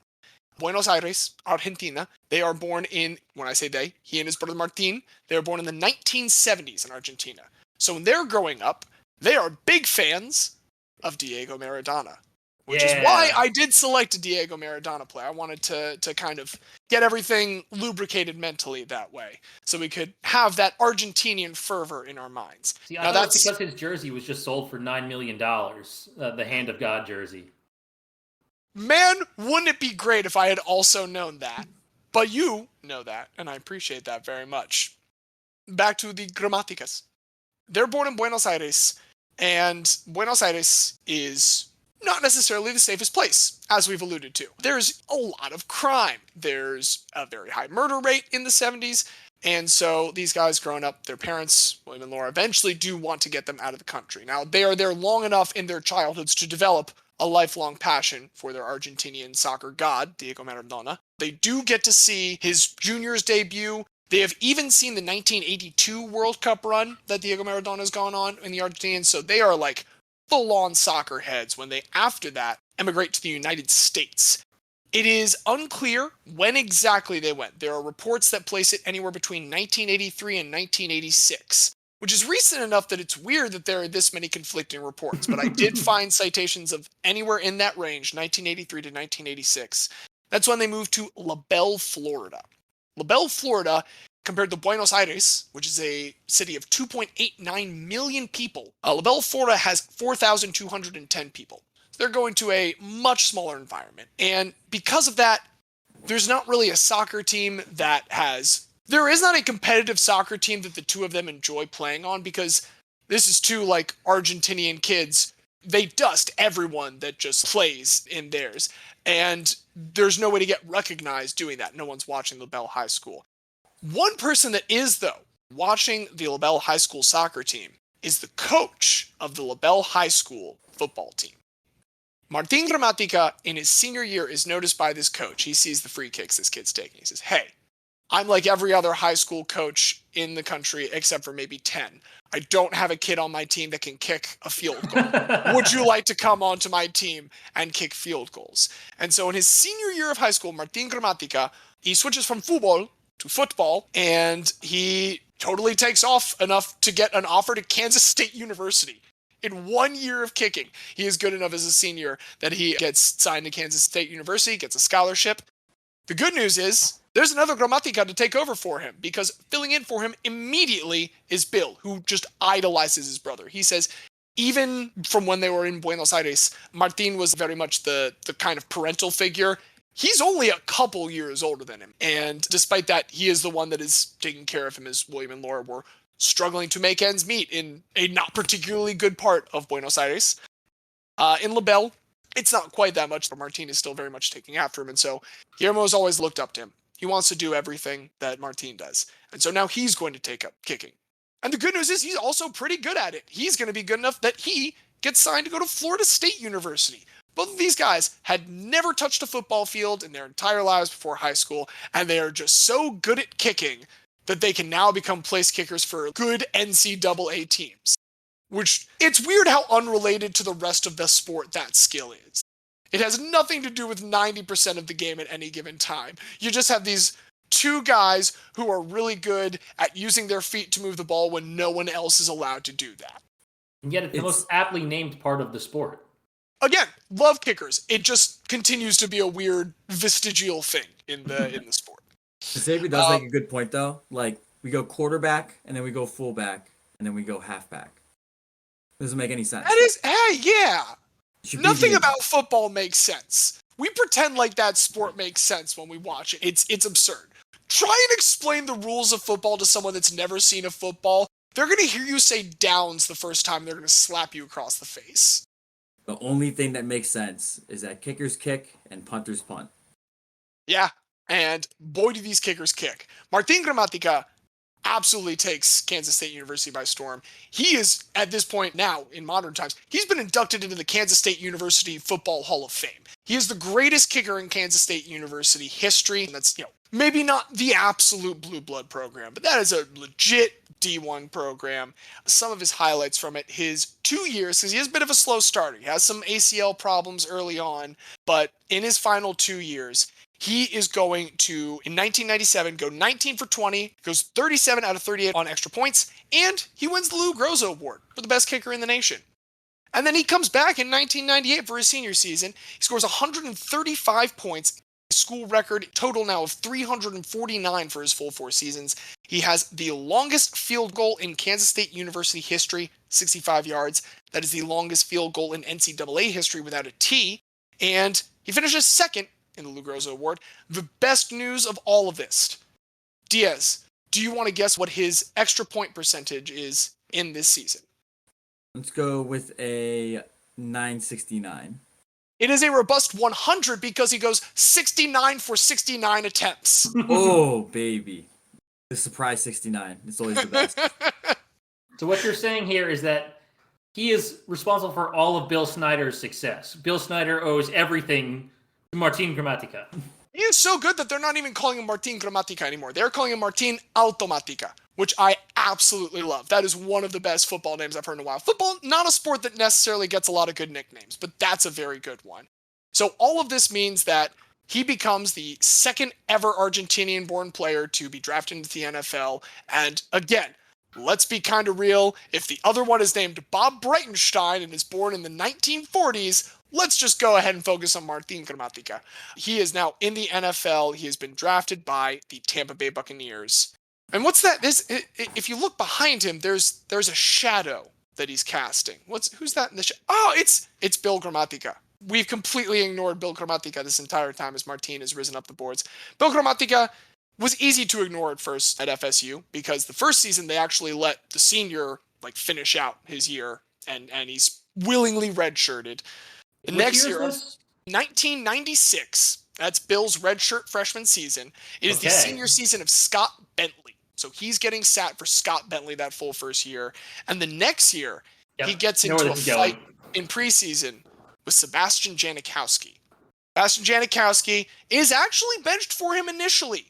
S1: Buenos Aires, Argentina. They are born in, when I say they, he and his brother Martin, they were born in the 1970s in Argentina. So when they're growing up, they are big fans of Diego Maradona. Which is why I did select a Diego Maradona play. I wanted to kind of get everything lubricated mentally that way, so we could have that Argentinian fervor in our minds.
S3: See, I thought it's because his jersey was just sold for $9 million, the Hand of God jersey.
S1: Man, wouldn't it be great if I had also known that? But you know that, and I appreciate that very much. Back to the Gramaticas. They're born in Buenos Aires, and Buenos Aires is not necessarily the safest place, as we've alluded to. There's a lot of crime. There's a very high murder rate in the 70s, and so these guys growing up, their parents, William and Laura, eventually do want to get them out of the country. Now, they are there long enough in their childhoods to develop a lifelong passion for their Argentinian soccer god, Diego Maradona. They do get to see his juniors debut. They have even seen the 1982 World Cup run that Diego Maradona has gone on in the Argentinians, so they are like full-on soccer heads when they, after that, emigrate to the United States. It is unclear when exactly they went. There are reports that place it anywhere between 1983 and 1986, which is recent enough that it's weird that there are this many conflicting reports. But I did find citations of anywhere in that range, 1983 to 1986. That's when they moved to La Belle, Florida. La Belle, Florida, compared to Buenos Aires, which is a city of 2.89 million people, La Belle, Florida has 4,210 people. So they're going to a much smaller environment. And because of that, there's not really a soccer team that has... There is not a competitive soccer team that the two of them enjoy playing on, because this is two, like, Argentinian kids. They dust everyone that just plays in theirs. And there's no way to get recognized doing that. No one's watching La Belle High School. One person that is, though, watching the La Belle High School soccer team is the coach of the La Belle High School football team. Martin Gramatica, in his senior year, is noticed by this coach. He sees the free kicks this kid's taking. He says, hey, I'm like every other high school coach in the country except for maybe 10. I don't have a kid on my team that can kick a field goal. Would you like to come onto my team and kick field goals? And so in his senior year of high school, Martin Gramatica, he switches from football to football, and he totally takes off enough to get an offer to Kansas State University. In 1 year of kicking, he is good enough as a senior that he gets signed to Kansas State University, gets a scholarship. The good news is there's another Gramatica to take over for him, because filling in for him immediately is Bill, who just idolizes his brother. He says, even from when they were in Buenos Aires, Martin was very much the kind of parental figure. He's only a couple years older than him. And despite that, he is the one that is taking care of him as William and Laura were struggling to make ends meet in a not particularly good part of Buenos Aires. In La Belle, it's not quite that much, but Martin is still very much taking after him. And so Guillermo has always looked up to him. He wants to do everything that Martin does. And so now he's going to take up kicking. And the good news is he's also pretty good at it. He's going to be good enough that he gets signed to go to Florida State University. Both of these guys had never touched a football field in their entire lives before high school, and they are just so good at kicking that they can now become place kickers for good NCAA teams. Which, it's weird how unrelated to the rest of the sport that skill is. It has nothing to do with 90% of the game at any given time. You just have these two guys who are really good at using their feet to move the ball when no one else is allowed to do that.
S3: And yet it's the most aptly named part of the sport.
S1: Again, love kickers. It just continues to be a weird vestigial thing in the sport.
S2: Xavier does make a good point, though. Like, we go quarterback, and then we go fullback, and then we go halfback. Doesn't make any sense.
S1: That is, hey, yeah. Nothing about football makes sense. We pretend like that sport makes sense when we watch it. It's absurd. Try and explain the rules of football to someone that's never seen a football. They're going to hear you say downs the first time. They're going to slap you across the face.
S2: The only thing that makes sense is that kickers kick and punters punt.
S1: Yeah, and boy do these kickers kick. Martin Gramatica absolutely takes Kansas State University by storm. He is, at this point now, in modern times, he's been inducted into the Kansas State University Football Hall of Fame. He is the greatest kicker in Kansas State University history. And that's, maybe not the absolute blue blood program, but that is a legit D1 program. Some of his highlights from it, his 2 years, because he has a bit of a slow starter. He has some ACL problems early on, but in his final 2 years, he is going to, in 1997, go 19 for 20, goes 37 out of 38 on extra points, and he wins the Lou Groza Award for the best kicker in the nation. And then he comes back in 1998 for his senior season. He scores 135 points, a school record total now of 349 for his full 4 seasons. He has the longest field goal in Kansas State University history, 65 yards. That is the longest field goal in NCAA history without a T. And he finishes second in the Lou Groza Award. The best news of all of this, Diaz, do you want to guess what his extra point percentage is in this season?
S2: Let's go with a 969.
S1: It is a robust 100 because he goes 69 for 69 attempts.
S2: Oh, baby. The surprise 69. It's always the best.
S3: So what you're saying here is that he is responsible for all of Bill Snyder's success. Bill Snyder owes everything to Martin Gramatica.
S1: He is so good that they're not even calling him Martin Gramatica anymore. They're calling him Martin Automatica, which I absolutely love. That is one of the best football names I've heard in a while. Football, not a sport that necessarily gets a lot of good nicknames, but that's a very good one. So all of this means that he becomes the second ever Argentinian-born player to be drafted into the NFL. And again, let's be kind of real. If the other one is named Bob Breitenstein and is born in the 1940s, let's just go ahead and focus on Martin Gramatica. He is now in the NFL. He has been drafted by the Tampa Bay Buccaneers. And what's that? If you look behind him, there's a shadow that he's casting. Who's that in the shadow? Oh, it's Bill Gramatica. We've completely ignored Bill Gramatica this entire time as Martin has risen up the boards. Bill Gramatica was easy to ignore at first at FSU because the first season they actually let the senior finish out his year and he's willingly redshirted. The next year, 1996, that's Bill's redshirt freshman season. It is the senior season of Scott Bentley. So he's getting sat for Scott Bentley that full first year. And the next year, he gets into a fight in preseason with Sebastian Janikowski. Sebastian Janikowski is actually benched for him initially.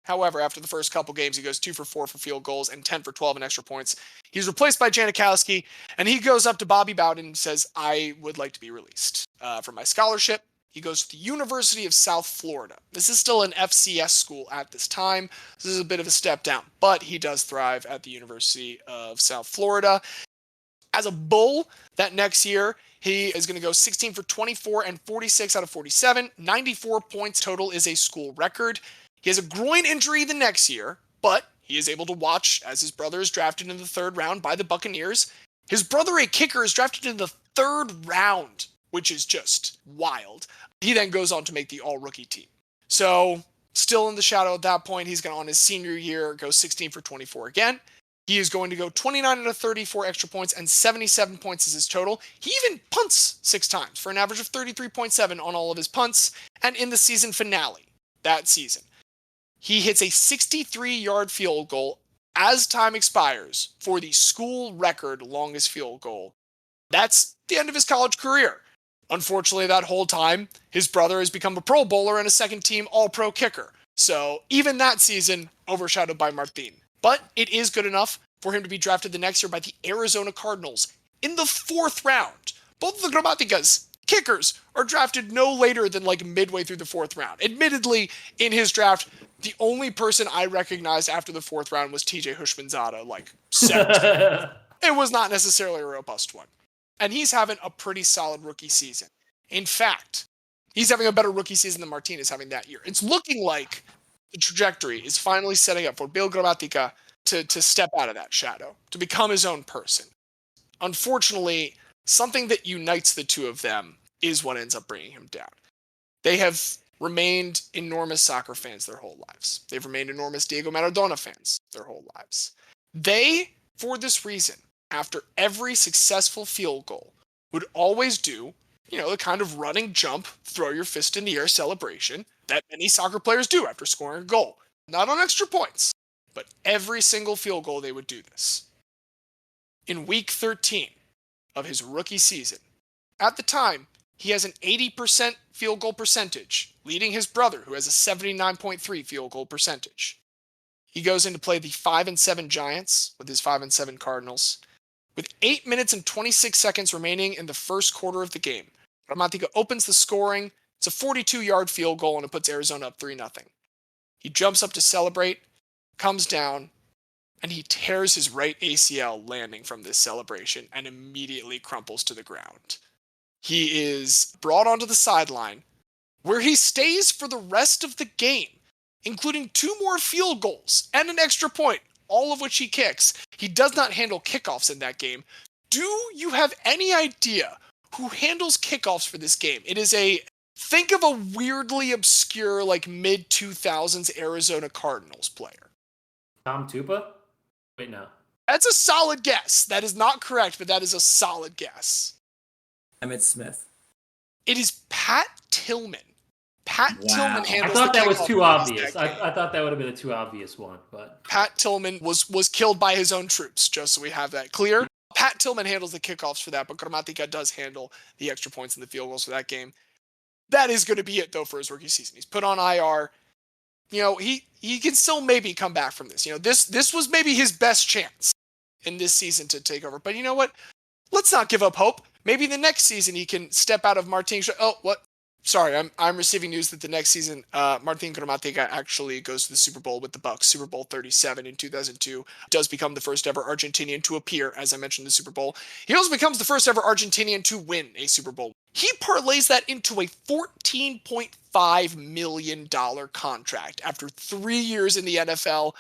S1: However, after the first couple games, he goes 2 for 4 for field goals and 10 for 12 in extra points. He's replaced by Janikowski, and he goes up to Bobby Bowden and says, I would like to be released from my scholarship. He goes to the University of South Florida. This is still an FCS school at this time. This is a bit of a step down, but he does thrive at the University of South Florida. As a Bull, that next year, he is going to go 16 for 24 and 46 out of 47. 94 points total is a school record. He has a groin injury the next year, but he is able to watch as his brother is drafted in the 3rd round by the Buccaneers. His brother, a kicker, is drafted in the 3rd round, which is just wild. He then goes on to make the all-rookie team. So, still in the shadow at that point, he's going to, on his senior year, go 16 for 24 again. He is going to go 29 out of 34 extra points, and 77 points is his total. He even punts 6 times for an average of 33.7 on all of his punts. And in the season finale, that season, he hits a 63-yard field goal as time expires for the school record longest field goal. That's the end of his college career. Unfortunately, that whole time, his brother has become a Pro Bowler and a second-team All-Pro kicker. So even that season, overshadowed by Martin. But it is good enough for him to be drafted the next year by the Arizona Cardinals in the 4th round. Both of the Gramaticas, kickers, are drafted no later than like midway through the 4th round. Admittedly, in his draft, the only person I recognized after the 4th round was TJ Hushmanzada, like 17. It was not necessarily a robust one. And he's having a pretty solid rookie season. In fact, he's having a better rookie season than Martin is having that year. It's looking like the trajectory is finally setting up for Bill Gramatica to step out of that shadow, to become his own person. Unfortunately, something that unites the two of them is what ends up bringing him down. They have remained enormous soccer fans their whole lives. They've remained enormous Diego Maradona fans their whole lives. They, for this reason, after every successful field goal, would always do, the kind of running jump, throw your fist in the air celebration that many soccer players do after scoring a goal. Not on extra points, but every single field goal they would do this. In week 13 of his rookie season, at the time, he has an 80% field goal percentage, leading his brother, who has a 79.3 field goal percentage. He goes in to play the 5-7 Giants with his 5-7 Cardinals. With 8 minutes and 26 seconds remaining in the first quarter of the game, Gramatica opens the scoring. It's a 42-yard field goal, and it puts Arizona up 3-0. He jumps up to celebrate, comes down, and he tears his right ACL landing from this celebration and immediately crumples to the ground. He is brought onto the sideline, where he stays for the rest of the game, including 2 more field goals and an extra point, all of which he kicks. He does not handle kickoffs in that game. Do you have any idea who handles kickoffs for this game? It is think of a weirdly obscure, like mid-2000s Arizona Cardinals player.
S3: Tom Tupa? Wait, no.
S1: That's a solid guess. That is not correct, but that is a solid guess.
S2: Emmett Smith.
S1: It is Pat Tillman. Pat Tillman
S3: I
S1: handles
S3: thought
S1: the
S3: that was
S1: kickoff
S3: too
S1: for
S3: obvious.
S1: that game.
S3: I thought that would have been a too obvious one, but
S1: Pat Tillman was killed by his own troops, just so we have that clear. Pat Tillman handles the kickoffs for that, but Gramatica does handle the extra points and the field goals for that game. That is going to be it, though, for his rookie season. He's put on IR. He can still maybe come back from this. This was maybe his best chance in this season to take over. But you know what? Let's not give up hope. Maybe the next season he can step out of Martin's. Oh, what? Sorry, I'm receiving news that the next season, Martin Gramatica actually goes to the Super Bowl with the Bucs. Super Bowl 37 in 2002 does become the first ever Argentinian to appear, as I mentioned, in the Super Bowl. He also becomes the first ever Argentinian to win a Super Bowl. He parlays that into a $14.5 million contract after 3 years in the NFL.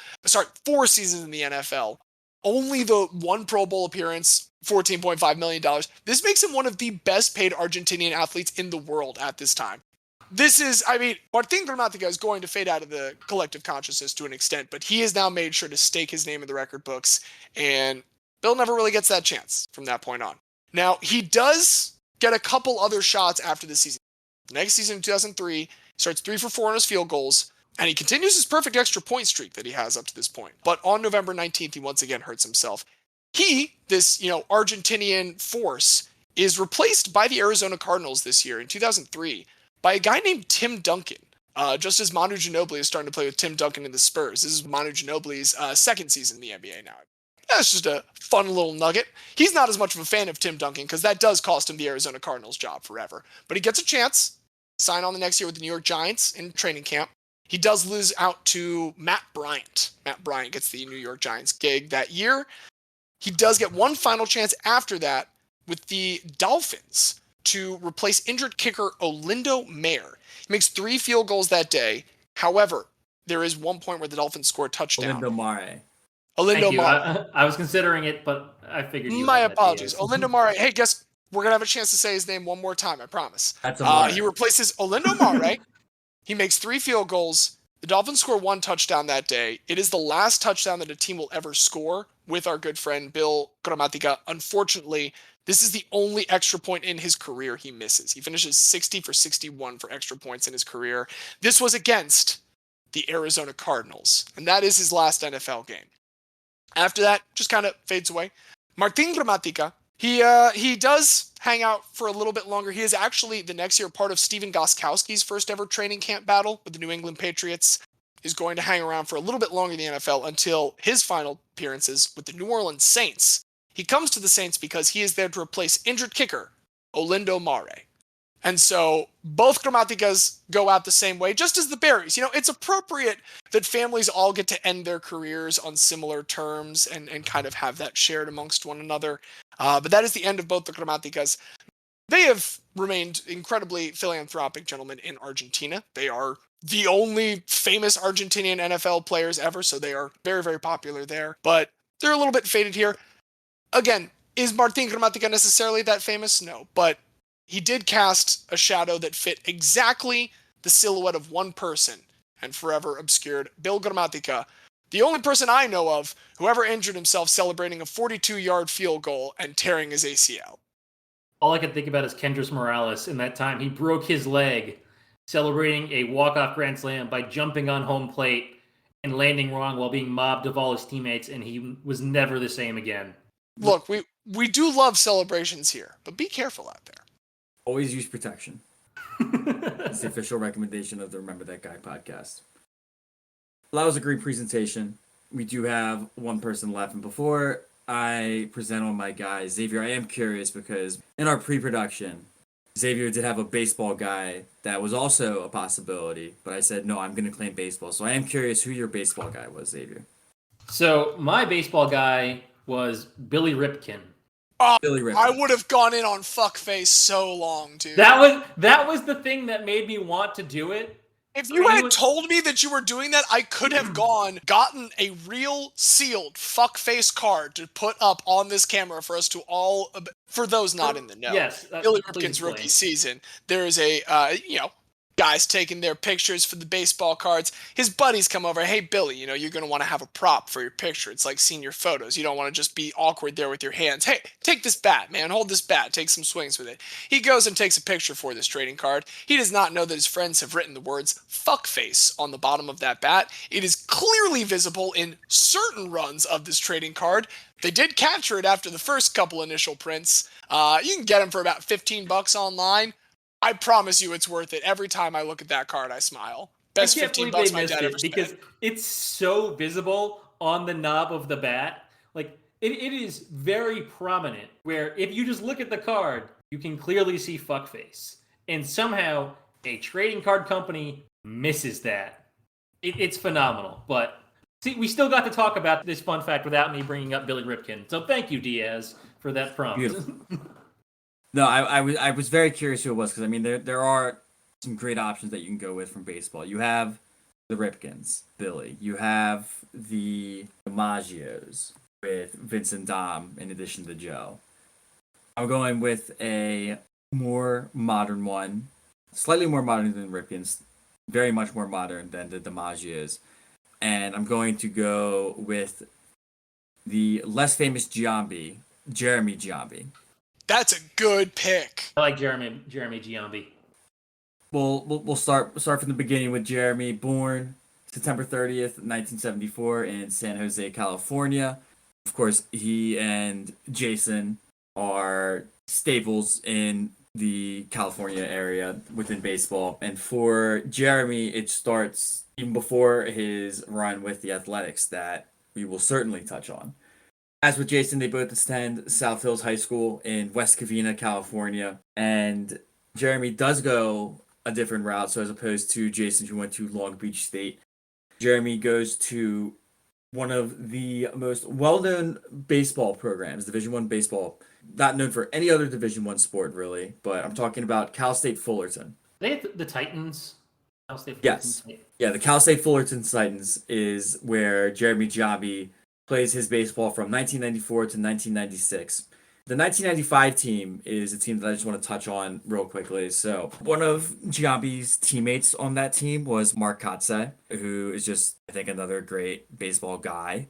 S1: 4 seasons in the NFL. Only the 1 Pro Bowl appearance, $14.5 million. This makes him one of the best paid Argentinian athletes in the world at this time. Martin Gramatica is going to fade out of the collective consciousness to an extent, but he has now made sure to stake his name in the record books, and Bill never really gets that chance from that point on. Now, he does get a couple other shots after this season. Next season in 2003, he starts 3 for 4 on his field goals, and he continues his perfect extra point streak that he has up to this point. But on November 19th, he once again hurts himself. This Argentinian force, is replaced by the Arizona Cardinals this year in 2003 by a guy named Tim Duncan. just as Manu Ginobili is starting to play with Tim Duncan in the Spurs. This is Manu Ginobili's second season in the NBA now. That's just a fun little nugget. He's not as much of a fan of Tim Duncan because that does cost him the Arizona Cardinals job forever. But he gets a chance, sign on the next year with the New York Giants in training camp. He does lose out to Matt Bryant. Matt Bryant gets the New York Giants gig that year. He does get one final chance after that with the Dolphins to replace injured kicker Olindo Mayer. He makes 3 field goals that day. However, there is one point where the Dolphins score a touchdown.
S2: Olindo Mare.
S1: Olindo Mare.
S3: I was considering it, but I figured you
S1: My
S3: had that,
S1: apologies.
S3: Diaz.
S1: Olindo Mare. Hey, guess we're going to have a chance to say his name one more time, I promise.
S2: That's Amare.
S1: He replaces Olindo Mare. He makes 3 field goals. The Dolphins score 1 touchdown that day. It is the last touchdown that a team will ever score with our good friend Bill Gramatica. Unfortunately, this is the only extra point in his career he misses. He finishes 60 for 61 for extra points in his career. This was against the Arizona Cardinals, and that is his last NFL game. After that, just kind of fades away. Martin Gramatica, he does hang out for a little bit longer. He is actually the next year part of Steven Gostkowski's first ever training camp battle with the New England Patriots. Is going to hang around for a little bit longer in the NFL until his final appearances with the New Orleans Saints. He comes to the Saints because he is there to replace injured kicker Olindo Mare. And so both Gramaticas go out the same way, just as the Barrys. You know, it's appropriate that families all get to end their careers on similar terms and kind of have that shared amongst one another. But that is the end of both the Gramaticas. They have remained incredibly philanthropic gentlemen in Argentina. They are the only famous Argentinian NFL players ever, so they are very, very popular there. But they're a little bit faded here. Again, is Martin Gramatica necessarily that famous? No, but he did cast a shadow that fit exactly the silhouette of one person and forever obscured Bill Gramatica, the only person I know of who ever injured himself celebrating a 42-yard field goal and tearing his ACL.
S3: All I can think about is Kendrys Morales. In that time, he broke his leg celebrating a walk-off grand slam by jumping on home plate and landing wrong while being mobbed of all his teammates, and he was never the same again.
S1: Look, we do love celebrations here, but be careful out there.
S2: Always use protection. It's the official recommendation of the Remember That Guy podcast. Well, that was a great presentation. We do have one person left, and before I present on my guy, Xavier, I am curious because in our pre-production, Xavier did have a baseball guy that was also a possibility, but I said, no, I'm going to claim baseball. So I am curious who your baseball guy was, Xavier.
S3: So my baseball guy was Billy Ripken.
S2: Billy Ripken.
S1: I would have gone in on fuckface so long, dude.
S3: That was the thing that made me want to do it.
S1: If you had told me that you were doing that, I could have gotten a real sealed fuckface card to put up on this camera for us to all, for those not in the know.
S3: Yes.
S1: Billy Ripken's rookie season, there is a, guys taking their pictures for the baseball cards. His buddies come over. Hey, Billy, you're going to want to have a prop for your picture. It's like senior photos. You don't want to just be awkward there with your hands. Hey, take this bat, man. Hold this bat. Take some swings with it. He goes and takes a picture for this trading card. He does not know that his friends have written the words fuckface on the bottom of that bat. It is clearly visible in certain runs of this trading card. They did capture it after the first couple initial prints. You can get them for about $15 online. I promise you it's worth it. Every time I look at that card, I smile. Best $15 my dad ever spent.
S3: Because it's so visible on the knob of the bat. Like, it is very prominent, where if you just look at the card, you can clearly see fuckface. And somehow, a trading card company misses that. It's phenomenal. But, see, we still got to talk about this fun fact without me bringing up Billy Ripken. So thank you, Diaz, for that prompt.
S2: Beautiful. No, I was very curious who it was because there are some great options that you can go with from baseball. You have the Ripkens, Billy. You have the DiMaggios with Vincent Dom in addition to Joe. I'm going with a more modern one, slightly more modern than Ripkens, very much more modern than the DiMaggios, and I'm going to go with the less famous Giambi, Jeremy Giambi.
S1: That's a good pick.
S3: I like Jeremy Giambi.
S2: We'll start from the beginning with Jeremy, born September 30th, 1974 in San Jose, California. Of course, he and Jason are staples in the California area within baseball. And for Jeremy, it starts even before his run with the Athletics that we will certainly touch on. As with Jason, they both attend South Hills High School in West Covina, California. And Jeremy does go a different route. So as opposed to Jason, who went to Long Beach State, Jeremy goes to one of the most well-known baseball programs, Division I baseball, not known for any other Division I sport, really, but I'm talking about Cal State Fullerton.
S3: They have the Titans. Cal State
S2: Yes.
S3: Fullerton.
S2: Yeah, the Cal State Fullerton Titans is where Jeremy Giambi plays his baseball from 1994 to 1996. The 1995 team is a team that I just want to touch on real quickly. So one of Giambi's teammates on that team was Mark Kotze, who is just, I think, another great baseball guy.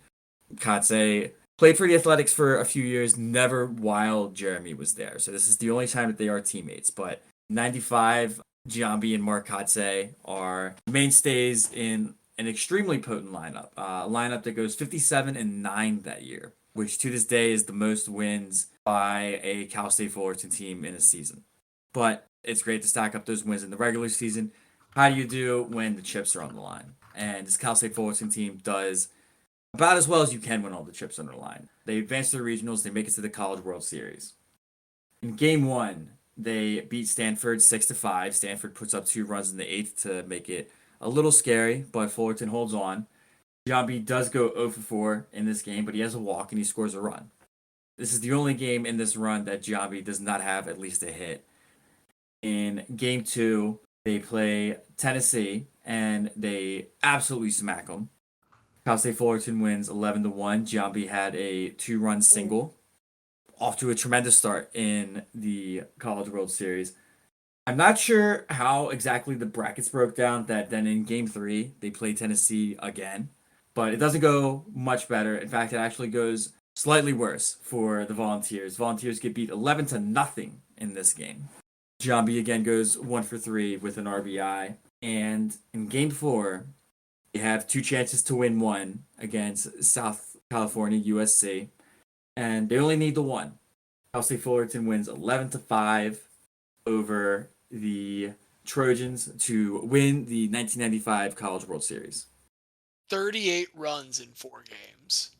S2: Kotze played for the Athletics for a few years, never while Jeremy was there. So this is the only time that they are teammates. But 95, Giambi and Mark Kotze are mainstays in an extremely potent lineup. A lineup that goes 57-9 that year, which to this day is the most wins by a Cal State Fullerton team in a season. But it's great to stack up those wins in the regular season. How do you do when the chips are on the line? And this Cal State Fullerton team does about as well as you can when all the chips are on the line. They advance to the regionals. They make it to the College World Series. In Game 1, they beat Stanford 6-5. Stanford puts up 2 runs in the 8th to make it a little scary, but Fullerton holds on. Giambi does go 0-4 in this game, but he has a walk and he scores a run. This is the only game in this run that Giambi does not have at least a hit. In Game 2, they play Tennessee, and they absolutely smack them. Cal State Fullerton wins 11-1. Giambi had a 2-run single. Off to a tremendous start in the College World Series. I'm not sure how exactly the brackets broke down that then in Game 3, they play Tennessee again. But it doesn't go much better. In fact, it actually goes slightly worse for the Volunteers. Volunteers get beat 11-0 in this game. Giambi again goes 1-for-3 with an RBI. And in Game 4, they have 2 chances to win one against South California USC. And they only need the one. Cal State Fullerton wins 11-5 over the Trojans to win the 1995 College World Series.
S1: 38 runs in 4 games.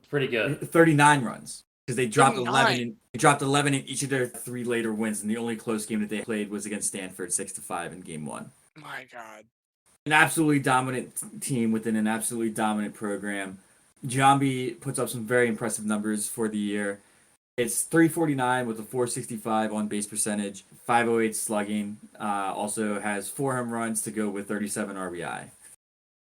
S3: Pretty good.
S2: 39 runs because they dropped
S1: 39.
S2: 11 in each of their 3 later wins, and the only close game that they played was against Stanford 6-5 in Game 1.
S1: My God.
S2: An absolutely dominant team within an absolutely dominant program. Giambi puts up some very impressive numbers for the year. It's .349 with a .465 on base percentage, .508 slugging. Also has 4 home runs to go with 37 RBI.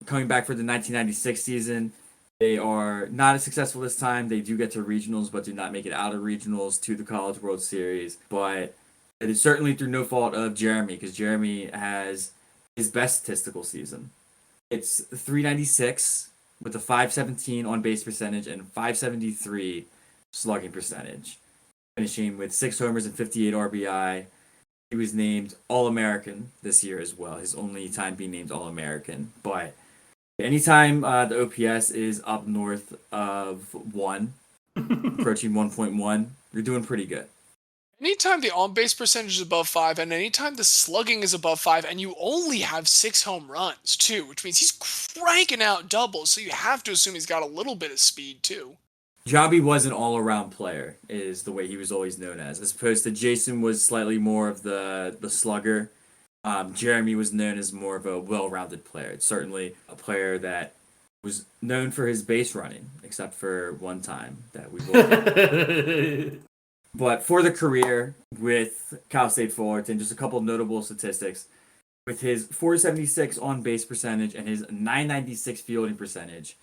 S2: Coming back for the 1996 season, they are not as successful this time. They do get to regionals, but do not make it out of regionals to the College World Series. But it is certainly through no fault of Jeremy, because Jeremy has his best statistical season. It's .396 with a .517 on base percentage and .573 slugging percentage, finishing with 6 homers and 58 RBI. He was named All-American this year as well, his only time being named All-American. But anytime the OPS is up north of 1, approaching 1.1, you're doing pretty good.
S1: Anytime the on-base percentage is above 5, and anytime the slugging is above 5, and you only have 6 home runs, too, which means he's cranking out doubles, so you have to assume he's got a little bit of speed, too.
S2: Giambi was an all-around player, is the way he was always known as opposed to Jason was slightly more of the slugger. Jeremy was known as more of a well-rounded player. It's certainly a player that was known for his base running, except for one time that we will. But for the career with Cal State Fullerton, just a couple of notable statistics. With his .476 on base percentage and his .996 fielding percentage,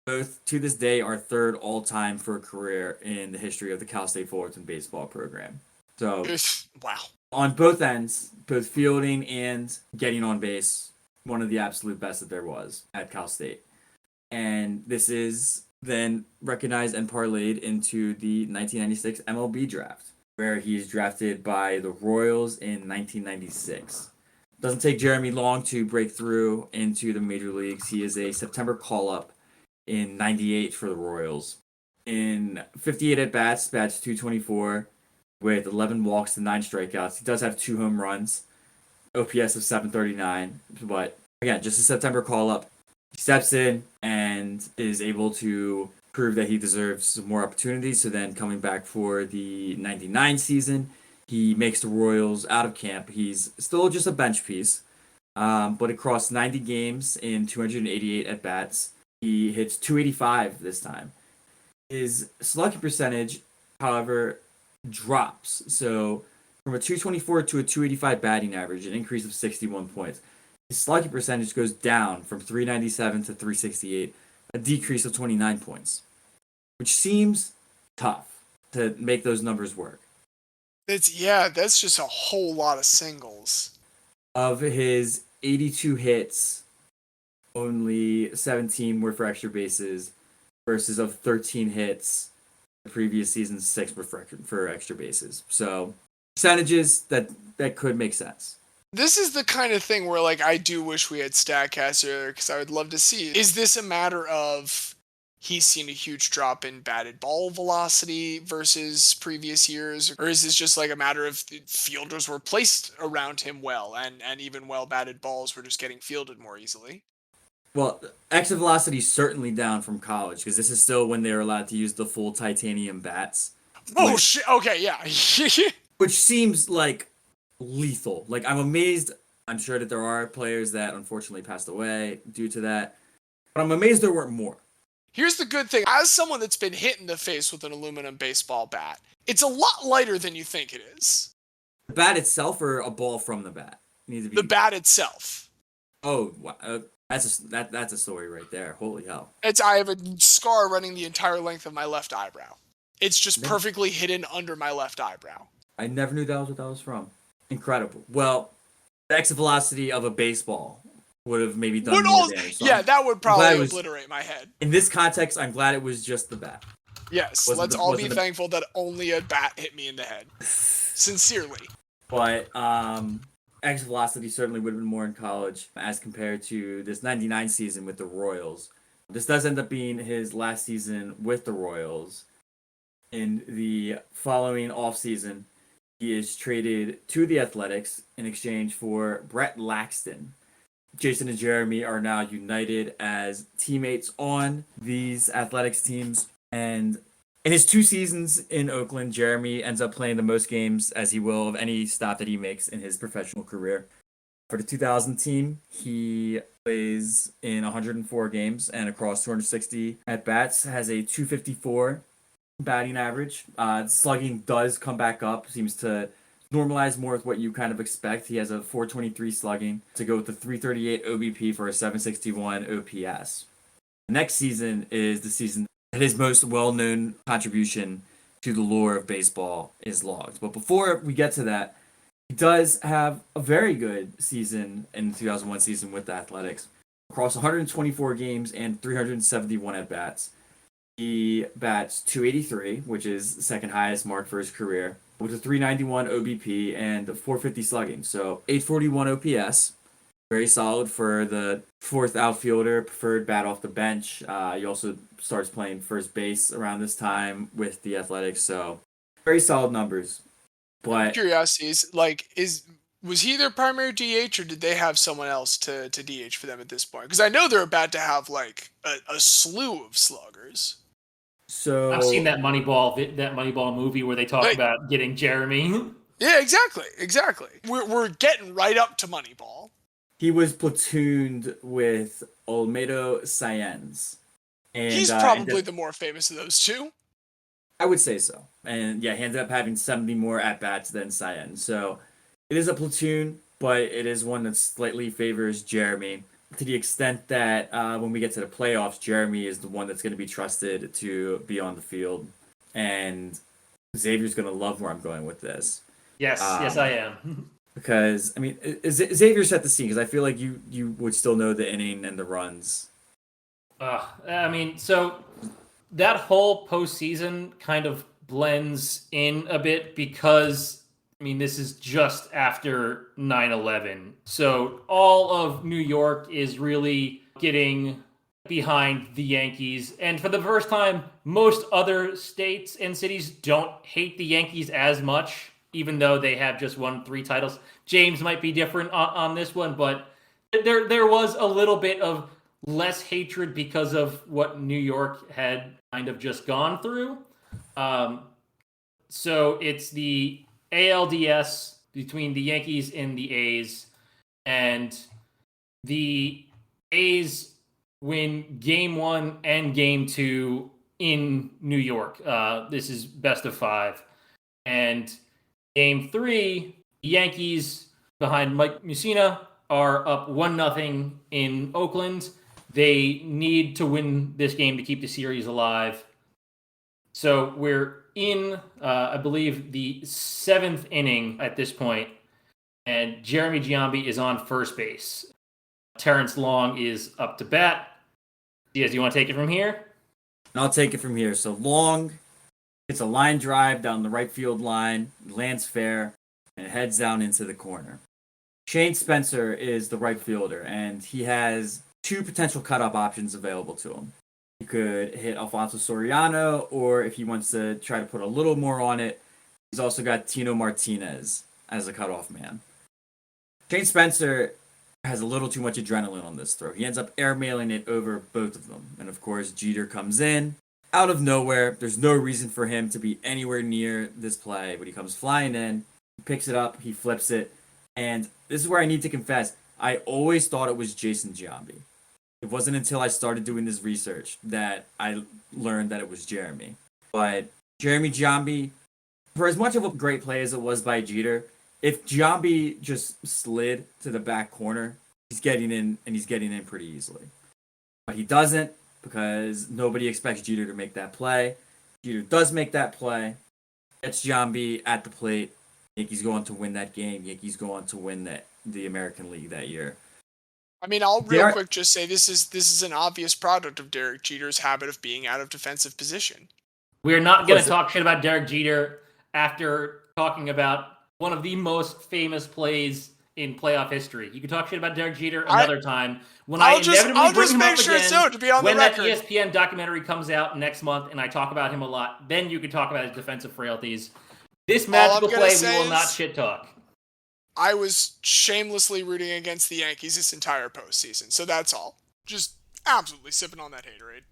S2: both to this day are 3rd all-time for a career in the history of the Cal State Fullerton baseball program. So,
S1: wow.
S2: On both ends, both fielding and getting on base, one of the absolute best that there was at Cal State. And this is then recognized and parlayed into the 1996 MLB draft, where he's drafted by the Royals in 1996. Doesn't take Jeremy long to break through into the major leagues. He is a September call-up in 98 for the Royals. In 58 at-bats, bats .224, with 11 walks and 9 strikeouts. He does have 2 home runs, OPS of 739, but again, just a September call-up. He steps in and is able to prove that he deserves some more opportunities. So then coming back for the 99 season, he makes the Royals out of camp. He's still just a bench piece, but across 90 games in 288 at-bats, he hits 285 this time. His slugging percentage, however, drops. So from a 224 to a 285 batting average, an increase of 61 points. His slugging percentage goes down from 397 to 368, a decrease of 29 points, which seems tough to make those numbers work.
S1: That's just a whole lot of singles.
S2: Of his 82 hits, only 17 were for extra bases, versus of 13 hits the previous season, 6 were for extra bases. So percentages that could make sense.
S1: This is the kind of thing where, like, I do wish we had StatCast earlier because I would love to see. Is this a matter of he's seen a huge drop in batted ball velocity versus previous years? Or is this just like a matter of fielders were placed around him well and even well batted balls were just getting fielded more easily?
S2: Well, exit velocity is certainly down from college because this is still when they were allowed to use the full titanium bats.
S1: Oh, shit. Okay, yeah.
S2: Which seems like lethal. Like, I'm amazed. I'm sure that there are players that unfortunately passed away due to that, but I'm amazed there weren't more.
S1: Here's the good thing. As someone that's been hit in the face with an aluminum baseball bat, it's a lot lighter than you think it is.
S2: The bat itself or a ball from the bat? Needs to be...
S1: The bat itself.
S2: Oh, wow. That's a story right there. Holy hell.
S1: I have a scar running the entire length of my left eyebrow. It's just perfectly hidden under my left eyebrow.
S2: I never knew that was what that was from. Incredible. Well, the exit velocity of a baseball would have maybe done more damage. So
S1: that would probably obliterate my head.
S2: In this context, I'm glad it was just the bat.
S1: Yes, let's all be thankful that only a bat hit me in the head. Sincerely.
S2: But exit velocity certainly would have been more in college as compared to this 99 season with the Royals. This does end up being his last season with the Royals. In the following offseason, he is traded to the Athletics in exchange for Brett Laxton. Jason and Jeremy are now united as teammates on these Athletics teams. And in his 2 seasons in Oakland, Jeremy ends up playing the most games, as he will, of any stop that he makes in his professional career. For the 2000 team, he plays in 104 games and across 260 at-bats, has a 254 batting average. Slugging does come back up, seems to normalize more with what you kind of expect. He has a 423 slugging to go with the 338 OBP for a 761 OPS. Next season is the season that his most well-known contribution to the lore of baseball is logged. But before we get to that, he does have a very good season in the 2001 season with the Athletics. Across 124 games and 371 at-bats, he bats 283, which is the second highest mark for his career, with a 391 OBP and a 450 slugging. So 841 OPS, very solid for the 4th outfielder, preferred bat off the bench. He also starts playing first base around this time with the Athletics, so very solid numbers. But
S1: curiosities, like, was he their primary DH, or did they have someone else to DH for them at this point? Because I know they're about to have like a slew of sluggers.
S2: So
S3: I've seen that Moneyball movie where they talk about getting Jeremy.
S1: Yeah, exactly. We're getting right up to Moneyball.
S2: He was platooned with Olmedo Saenz. And
S1: he's probably the more famous of those two.
S2: I would say so. And yeah, he ended up having 70 more at-bats than Saenz. So it is a platoon, but it is one that slightly favors Jeremy, to the extent that when we get to the playoffs, Jeremy is the one that's going to be trusted to be on the field. And Xavier's going to love where I'm going with this.
S3: Yes, I am.
S2: Because, I mean, Xavier set the scene, because I feel like you would still know the inning and the runs.
S3: I mean, so that whole postseason kind of blends in a bit because, I mean, this is just after 9/11. So all of New York is really getting behind the Yankees. And for the first time, most other states and cities don't hate the Yankees as much, even though they have just won 3 titles. James might be different on this one, but there was a little bit of less hatred because of what New York had kind of just gone through. So it's the ALDS between the Yankees and the A's, and the A's win Game 1 and Game 2 in New York. This is best of 5. And Game 3, the Yankees behind Mike Mussina are up 1-0 in Oakland. They need to win this game to keep the series alive. So we're in, I believe, the 7th inning at this point, and Jeremy Giambi is on first base. Terrence Long is up to bat. Diaz, do you want to take it from here?
S2: I'll take it from here. So Long hits a line drive down the right field line, lands fair, and heads down into the corner. Shane Spencer is the right fielder, and he has 2 potential cut-up options available to him. He could hit Alfonso Soriano, or if he wants to try to put a little more on it, he's also got Tino Martinez as a cutoff man. Shane Spencer has a little too much adrenaline on this throw. He ends up airmailing it over both of them. And of course, Jeter comes in out of nowhere. There's no reason for him to be anywhere near this play, but he comes flying in, he picks it up, he flips it, and this is where I need to confess, I always thought it was Jason Giambi. It wasn't until I started doing this research that I learned that it was Jeremy. But Jeremy Giambi, for as much of a great play as it was by Jeter, if Giambi just slid to the back corner, he's getting in, and he's getting in pretty easily. But he doesn't, because nobody expects Jeter to make that play. Jeter does make that play. Gets Giambi at the plate. Yankees go on to win that game. Yankees go on to win the American League that year.
S1: I mean, I'll real quick just say this is an obvious product of Derek Jeter's habit of being out of defensive position.
S3: We're not going to talk shit about Derek Jeter after talking about one of the most famous plays in playoff history. You can talk shit about Derek Jeter another time. When
S1: I'll just make sure so to be on the record.
S3: When that ESPN documentary comes out next month and I talk about him a lot, then you can talk about his defensive frailties. This magical play we will not shit talk.
S1: I was shamelessly rooting against the Yankees this entire postseason, so that's all. Just absolutely sipping on that haterade.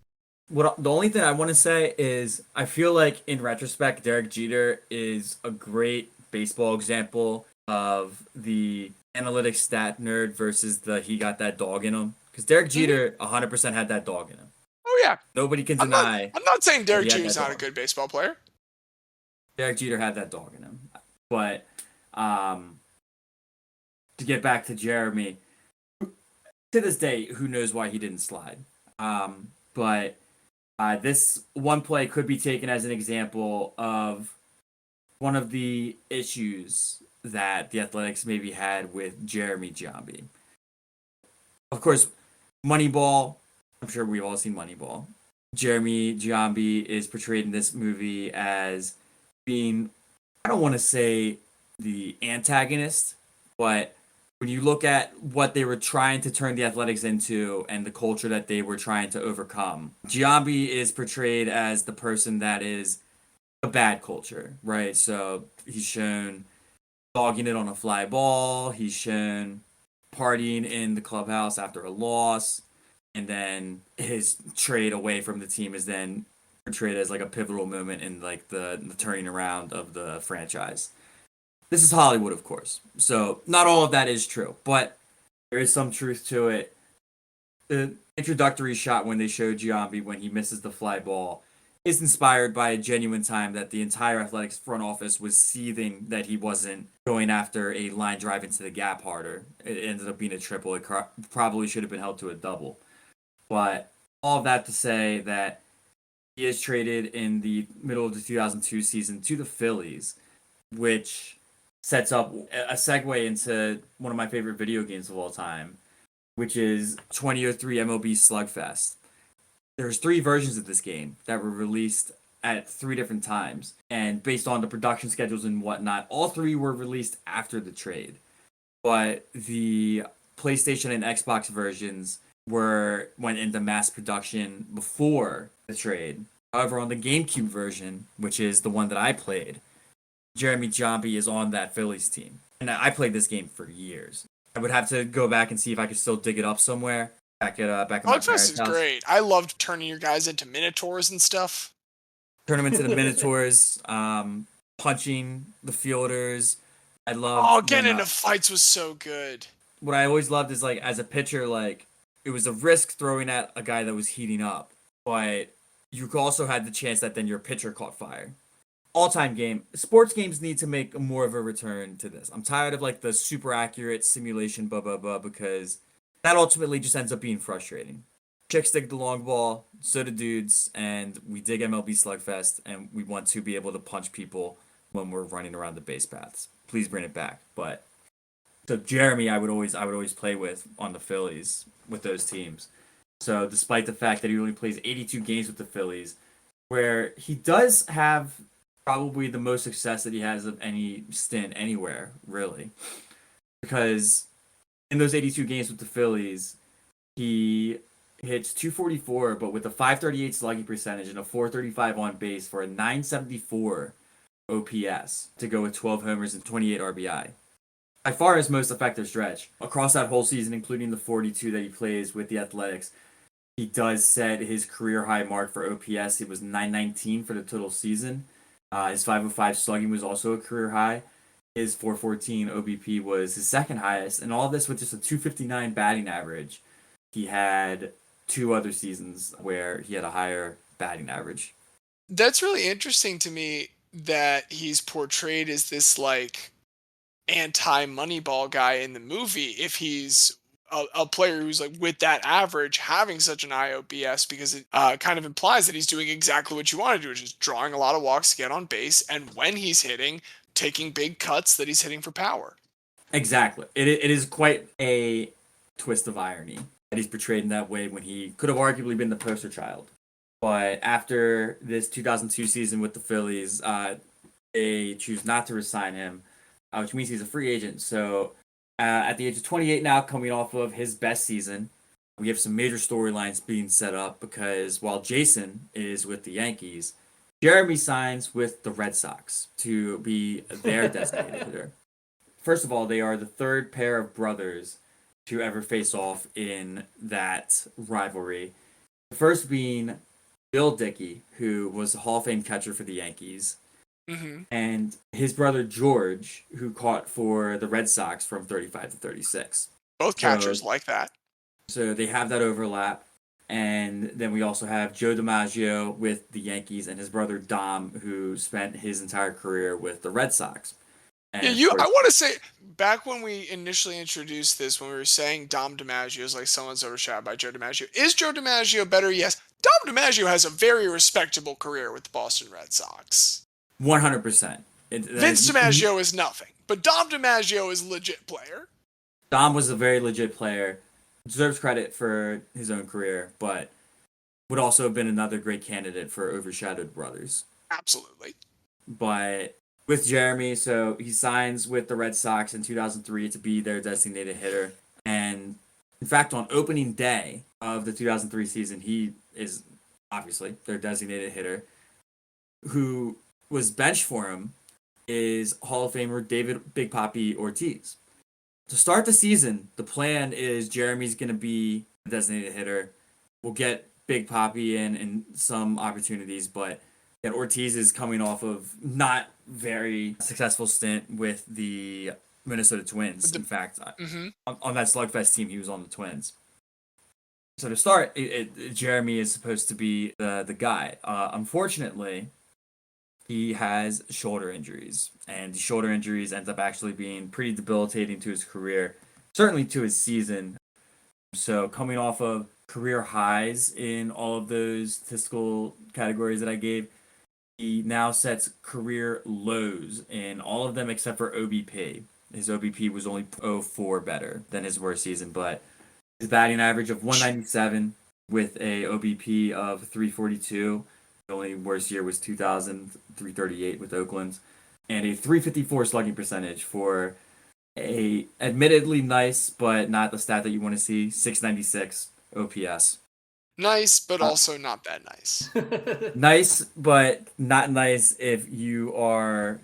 S2: The only thing I want to say is I feel like in retrospect, Derek Jeter is a great baseball example of the analytics stat nerd versus the he got that dog in him. Because Derek Jeter 100% had that dog in him.
S1: Oh, yeah.
S2: Nobody can deny.
S1: I'm not saying Derek Jeter's not a good baseball player.
S2: Derek Jeter had that dog in him. But to get back to Jeremy, to this day, who knows why he didn't slide. But this one play could be taken as an example of one of the issues that the Athletics maybe had with Jeremy Giambi. Of course, Moneyball, I'm sure we've all seen Moneyball. Jeremy Giambi is portrayed in this movie as being, I don't want to say the antagonist, but when you look at what they were trying to turn the Athletics into and the culture that they were trying to overcome, Giambi is portrayed as the person that is a bad culture, right? So he's shown dogging it on a fly ball. He's shown partying in the clubhouse after a loss. And then his trade away from the team is then portrayed as like a pivotal moment in like the turning around of the franchise. This is Hollywood, of course. So not all of that is true, but there is some truth to it. The introductory shot when they show Giambi when he misses the fly ball is inspired by a genuine time that the entire Athletics front office was seething that he wasn't going after a line drive into the gap harder. It ended up being a triple. It probably should have been held to a double. But all of that to say that he is traded in the middle of the 2002 season to the Phillies, which sets up a segue into one of my favorite video games of all time, which is 2003 MLB Slugfest. There's 3 versions of this game that were released at 3 different times, and based on the production schedules and whatnot, all 3 were released after the trade. But the PlayStation and Xbox versions went into mass production before the trade. However, on the GameCube version, which is the one that I played, Jeremy Giambi is on that Phillies team. And I played this game for years. I would have to go back and see if I could still dig it up somewhere. Back at my
S1: Slugfest
S2: parents'
S1: is
S2: house.
S1: great. I loved turning your guys into minotaurs and stuff.
S2: Turn them into the Minotaurs, punching the fielders. I love.
S1: Oh, getting into fights was so good.
S2: What I always loved is like as a pitcher, like it was a risk throwing at a guy that was heating up, but you also had the chance that then your pitcher caught fire. All-time game. Sports games need to make more of a return to this. I'm tired of like the super accurate simulation, because that ultimately just ends up being frustrating. Chicks dig the long ball, so do dudes, and we dig MLB Slugfest, and we want to be able to punch people when we're running around the base paths. Please bring it back. But so Jeremy, I would always play with on the Phillies with those teams. So despite the fact that he only plays 82 games with the Phillies, where he does have probably the most success that he has of any stint anywhere, really. Because in those 82 games with the Phillies, he hits 244, but with a 538 slugging percentage and a 435 on base for a 974 OPS to go with 12 homers and 28 RBI. By far his most effective stretch. Across that whole season, including the 42 that he plays with the Athletics, he does set his career high mark for OPS. It was 919 for the total season. His 505 slugging was also a career high. His 414 OBP was his second highest, and all this with just a 259 batting average. He had 2 other seasons where he had a higher batting average.
S1: That's really interesting to me that he's portrayed as this like anti-Moneyball guy in the movie if he's a player who's like with that average having such an high OPS, because it kind of implies that he's doing exactly what you want to do, which is drawing a lot of walks to get on base, and when he's hitting, taking big cuts that he's hitting for power.
S2: Exactly. It is quite a twist of irony that he's portrayed in that way when he could have arguably been the poster child. But after this 2002 season with the Phillies, they choose not to resign him, which means he's a free agent. So at the age of 28 now, coming off of his best season, we have some major storylines being set up because while Jason is with the Yankees, Jeremy signs with the Red Sox to be their designated hitter. First of all, they are the third pair of brothers to ever face off in that rivalry. The first being Bill Dickey, who was a Hall of Fame catcher for the Yankees, and his brother George, who caught for the Red Sox from 35 to 36.
S1: Both catchers like that.
S2: So they have that overlap. And then we also have Joe DiMaggio with the Yankees and his brother Dom, who spent his entire career with the Red Sox. And
S1: I want to say, back when we initially introduced this, when we were saying Dom DiMaggio is like someone's overshadowed by Joe DiMaggio. Is Joe DiMaggio better? Yes. Dom DiMaggio has a very respectable career with the Boston Red Sox.
S2: 100%.
S1: Vince DiMaggio is nothing, but Dom DiMaggio is a legit player.
S2: Dom was a very legit player. Deserves credit for his own career, but would also have been another great candidate for overshadowed brothers.
S1: Absolutely.
S2: But with Jeremy, so he signs with the Red Sox in 2003 to be their designated hitter. And in fact, on opening day of the 2003 season, he is obviously their designated hitter. Who was benched for him is Hall of Famer David Big Papi Ortiz. To start the season, the plan is Jeremy's going to be the designated hitter. We'll get Big Papi in some opportunities, but Ortiz is coming off of not very successful stint with the Minnesota Twins. In fact, on that Slugfest team, he was on the Twins. So to start, Jeremy is supposed to be the guy. Unfortunately, he has shoulder injuries, and the shoulder injuries ends up actually being pretty debilitating to his career, certainly to his season. So coming off of career highs in all of those statistical categories that I gave, he now sets career lows in all of them except for OBP. His OBP was only 0.04 better than his worst season, but his batting average of 197 with a OBP of 342. The only worst year was 338 with Oakland, and a 354 slugging percentage for a admittedly nice, but not the stat that you want to see, 696 OPS.
S1: Nice, but also not that nice.
S2: Nice, but not nice if you are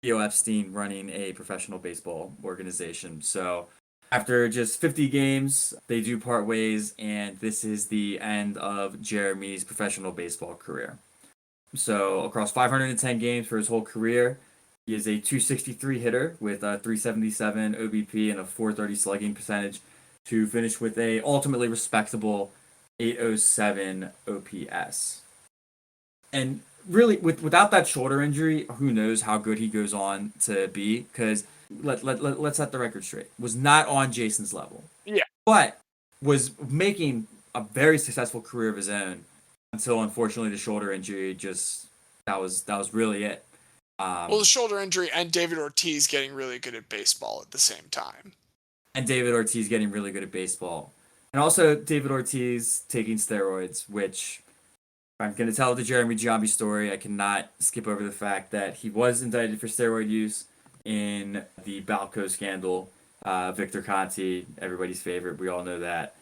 S2: Theo Epstein running a professional baseball organization. So after just 50 games, they do part ways, and this is the end of Jeremy's professional baseball career. So across 510 games for his whole career, he is a 263 hitter with a 377 OBP and a 430 slugging percentage to finish with a ultimately respectable 807 OPS. And really, without that shoulder injury, who knows how good he goes on to be? Because let's set the record straight. Was not on Jason's level.
S1: Yeah.
S2: But was making a very successful career of his own until, unfortunately, the shoulder injury just that was really it.
S1: Well, the shoulder injury and David Ortiz getting really good at baseball at the same time.
S2: And David Ortiz getting really good at baseball. And also David Ortiz taking steroids, which I'm going to tell the Jeremy Giambi story. I cannot skip over the fact that he was indicted for steroid use in the Balco scandal. Victor Conti, everybody's favorite. We all know that.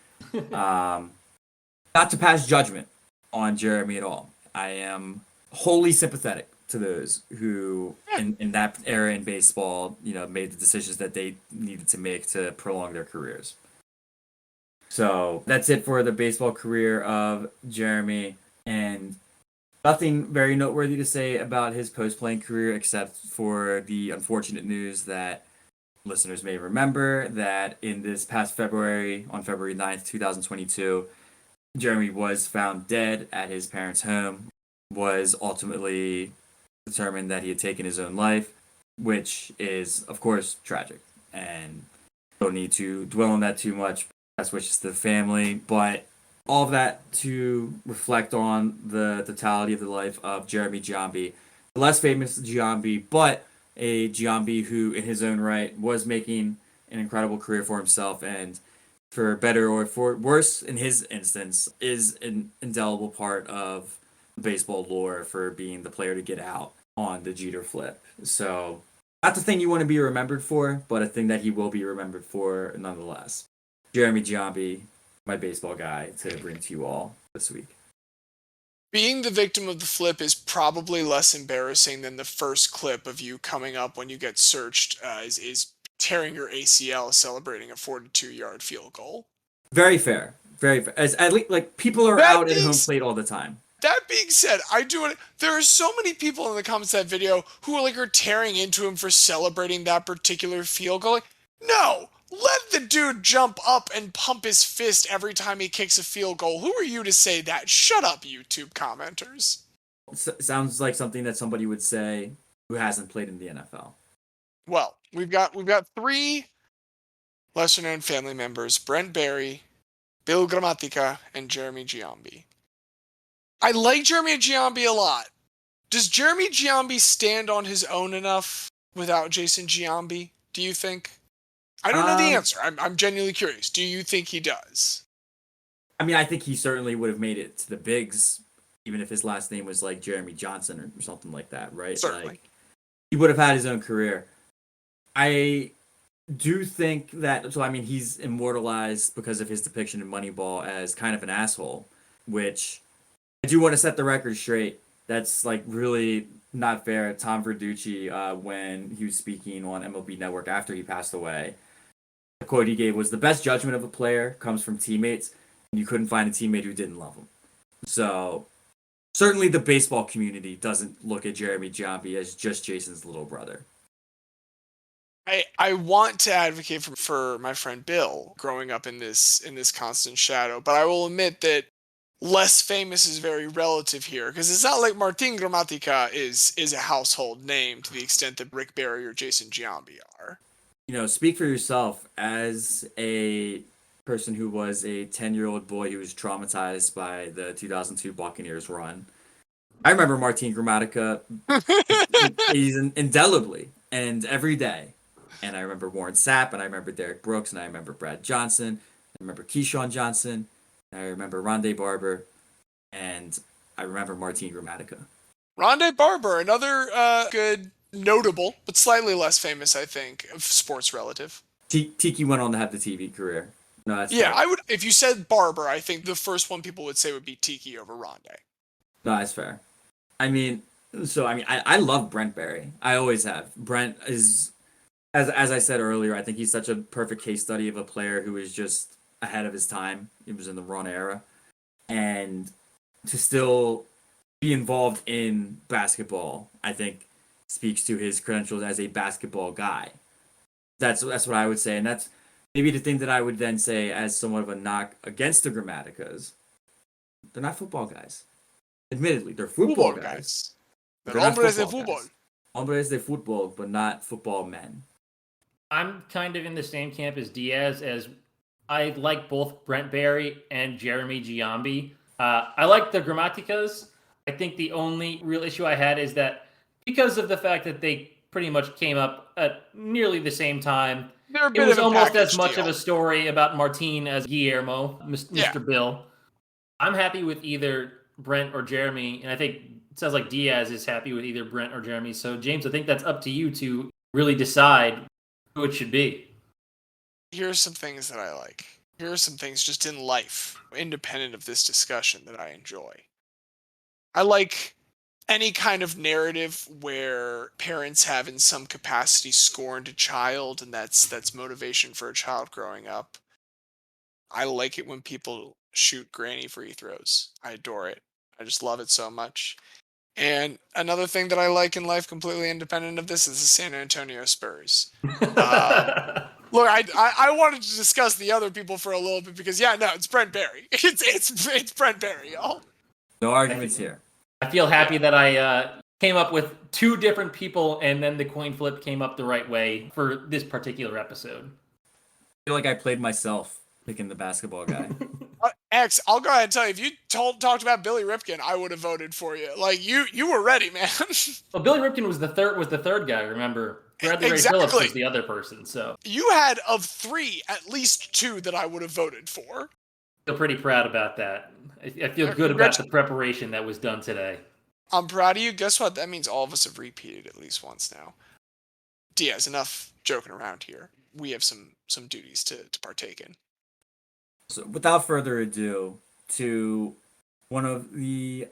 S2: Not to pass judgment on Jeremy at all. I am wholly sympathetic to those who, in that era in baseball, made the decisions that they needed to make to prolong their careers. So that's it for the baseball career of Jeremy. And nothing very noteworthy to say about his post-playing career except for the unfortunate news that listeners may remember that in this past February, on February 9th, 2022, Jeremy was found dead at his parents' home, was ultimately determined that he had taken his own life, which is, of course, tragic. And don't need to dwell on that too much. Best wishes to the family, but all of that to reflect on the totality of the life of Jeremy Giambi, the less famous Giambi, but a Giambi who, in his own right, was making an incredible career for himself, and for better or for worse, in his instance, is an indelible part of baseball lore for being the player to get out on the Jeter flip. So, not the thing you want to be remembered for, but a thing that he will be remembered for nonetheless. Jeremy Giambi, my baseball guy, to bring to you all this week.
S1: Being the victim of the flip is probably less embarrassing than the first clip of you coming up when you get searched is tearing your ACL celebrating a 42-yard field goal.
S2: Very fair. Very fair. As at least, like, people are out at home plate all the time.
S1: That being said, there are so many people in the comments of that video who are tearing into him for celebrating that particular field goal. No! Let the dude jump up and pump his fist every time he kicks a field goal. Who are you to say that? Shut up, YouTube commenters.
S2: Sounds like something that somebody would say who hasn't played in the NFL.
S1: Well, we've got three lesser-known family members: Brent Barry, Bill Gramatica, and Jeremy Giambi. I like Jeremy Giambi a lot. Does Jeremy Giambi stand on his own enough without Jason Giambi, do you think? I don't know the answer. I'm genuinely curious. Do you think he does?
S2: I mean, I think he certainly would have made it to the bigs, even if his last name was like Jeremy Johnson or something like that, right?
S1: Certainly.
S2: Like, he would have had his own career. I do think that, so I mean, he's immortalized because of his depiction in Moneyball as kind of an asshole, which I do want to set the record straight. That's really not fair. Tom Verducci, when he was speaking on MLB Network after he passed away, the quote he gave was, "The best judgment of a player comes from teammates, and you couldn't find a teammate who didn't love him." So certainly the baseball community doesn't look at Jeremy Giambi as just Jason's little brother.
S1: I want to advocate for my friend Bill growing up in this constant shadow, but I will admit that less famous is very relative here, because it's not like Martin Gramatica is a household name to the extent that Rick Barry or Jason Giambi are.
S2: Speak for yourself. As a person who was a 10-year-old boy who was traumatized by the 2002 Buccaneers run, I remember Martin Gramatica he's indelibly and every day. And I remember Warren Sapp, and I remember Derek Brooks, and I remember Brad Johnson, I remember Keyshawn Johnson, I remember Rondé Barber, and I remember Martin Gramatica.
S1: Rondé Barber, another good, notable, but slightly less famous, I think, of sports relative.
S2: Tiki went on to have the TV career, No, that's
S1: Yeah,
S2: fair.
S1: I would. If you said Barber, I think the first one people would say would be Tiki over Rondé.
S2: No, that's fair. I mean, I love Brent Barry. I always have. Brent is, as I said earlier, I think he's such a perfect case study of a player who is just ahead of his time. He was in the wrong era, and to still be involved in basketball, I think speaks to his credentials as a basketball guy. That's what I would say, and that's maybe the thing that I would then say as somewhat of a knock against the Gramaticas. They're not football guys. Admittedly, they're football guys.
S1: They're
S2: They're not
S1: hombres de
S2: football
S1: fútbol.
S2: guys. Hombres de fútbol, but not football men.
S3: I'm kind of in the same camp as Diaz, as I like both Brent Barry and Jeremy Giambi. I like the Gramaticas. I think the only real issue I had is that because of the fact that they pretty much came up at nearly the same time,
S1: They're a
S3: it
S1: bit
S3: was
S1: of a
S3: almost as
S1: package
S3: much
S1: deal.
S3: of a story about Martin as Guillermo, Mr.
S1: Yeah.
S3: Bill. I'm happy with either Brent or Jeremy, and I think it sounds like Diaz is happy with either Brent or Jeremy. So, James, I think that's up to you to really decide who it should be.
S1: Here's some things that I like. Here are some things just in life, independent of this discussion, that I enjoy. I like any kind of narrative where parents have in some capacity scorned a child, and that's motivation for a child growing up. I like it when people shoot granny free throws. I adore it. I just love it so much. And another thing that I like in life, completely independent of this, is the San Antonio Spurs. Look, I wanted to discuss the other people for a little bit because it's Brent Barry. It's Brent Barry, y'all.
S2: No arguments here.
S3: I feel happy that I came up with two different people, and then the coin flip came up the right way for this particular episode.
S2: I feel like I played myself picking the basketball guy.
S1: X, I'll go ahead and tell you, if you talked about Billy Ripken, I would have voted for you. Like you were ready, man.
S3: Well, Billy Ripken was the third guy. Remember, Bradley Ray Phillips was the other person. So
S1: you had of three, at least two that I would have voted for.
S3: I feel pretty proud about that. I feel good about the preparation that was done today.
S1: I'm proud of you. Guess what? That means all of us have repeated at least once now. Diaz, enough joking around here. We have some duties to partake in.
S2: So without further ado, to one of he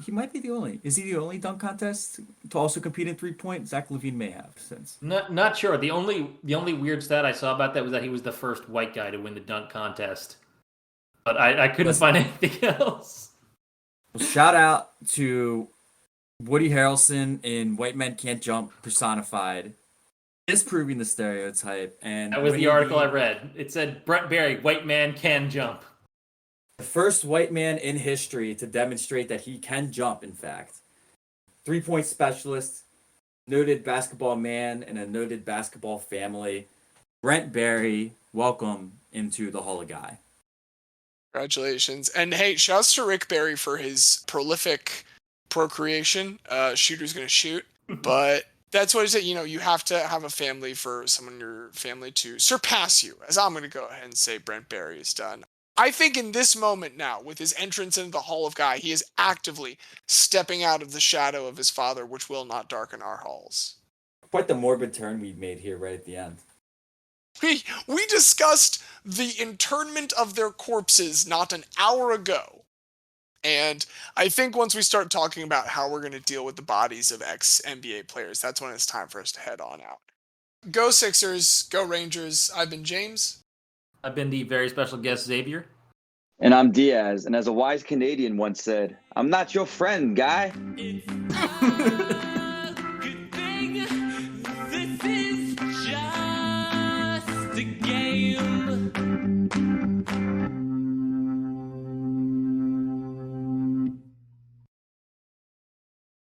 S2: might be the only. Is he the only dunk contest to also compete in 3-point? Zach LaVine may have since.
S3: Not sure. The only weird stat I saw about that was that he was the first white guy to win the dunk contest. But I couldn't find anything else.
S2: Well, shout out to Woody Harrelson in White Men Can't Jump personified, disproving the stereotype. And
S3: that was the article I read. It said Brent Barry, white man can jump.
S2: The first white man in history to demonstrate that he can jump, in fact. 3-point specialist, noted basketball man, and a noted basketball family. Brent Barry, welcome into the Hall of Guy.
S1: Congratulations. And hey, shouts to Rick Barry for his prolific procreation. Shooter's gonna shoot. But that's what he said. You have to have a family for someone in your family to surpass you. As I'm gonna go ahead and say Brent Barry is done. I think in this moment now, with his entrance into the Hall of Guy, he is actively stepping out of the shadow of his father, which will not darken our halls.
S2: Quite the morbid turn we made here right at the end.
S1: We discussed the internment of their corpses not an hour ago. And I think once we start talking about how we're going to deal with the bodies of ex-NBA players, that's when it's time for us to head on out. Go Sixers, go Rangers. I've been James.
S3: I've been the very special guest Xavier.
S4: And I'm Diaz. And as a wise Canadian once said, I'm not your friend, guy.
S5: This is just a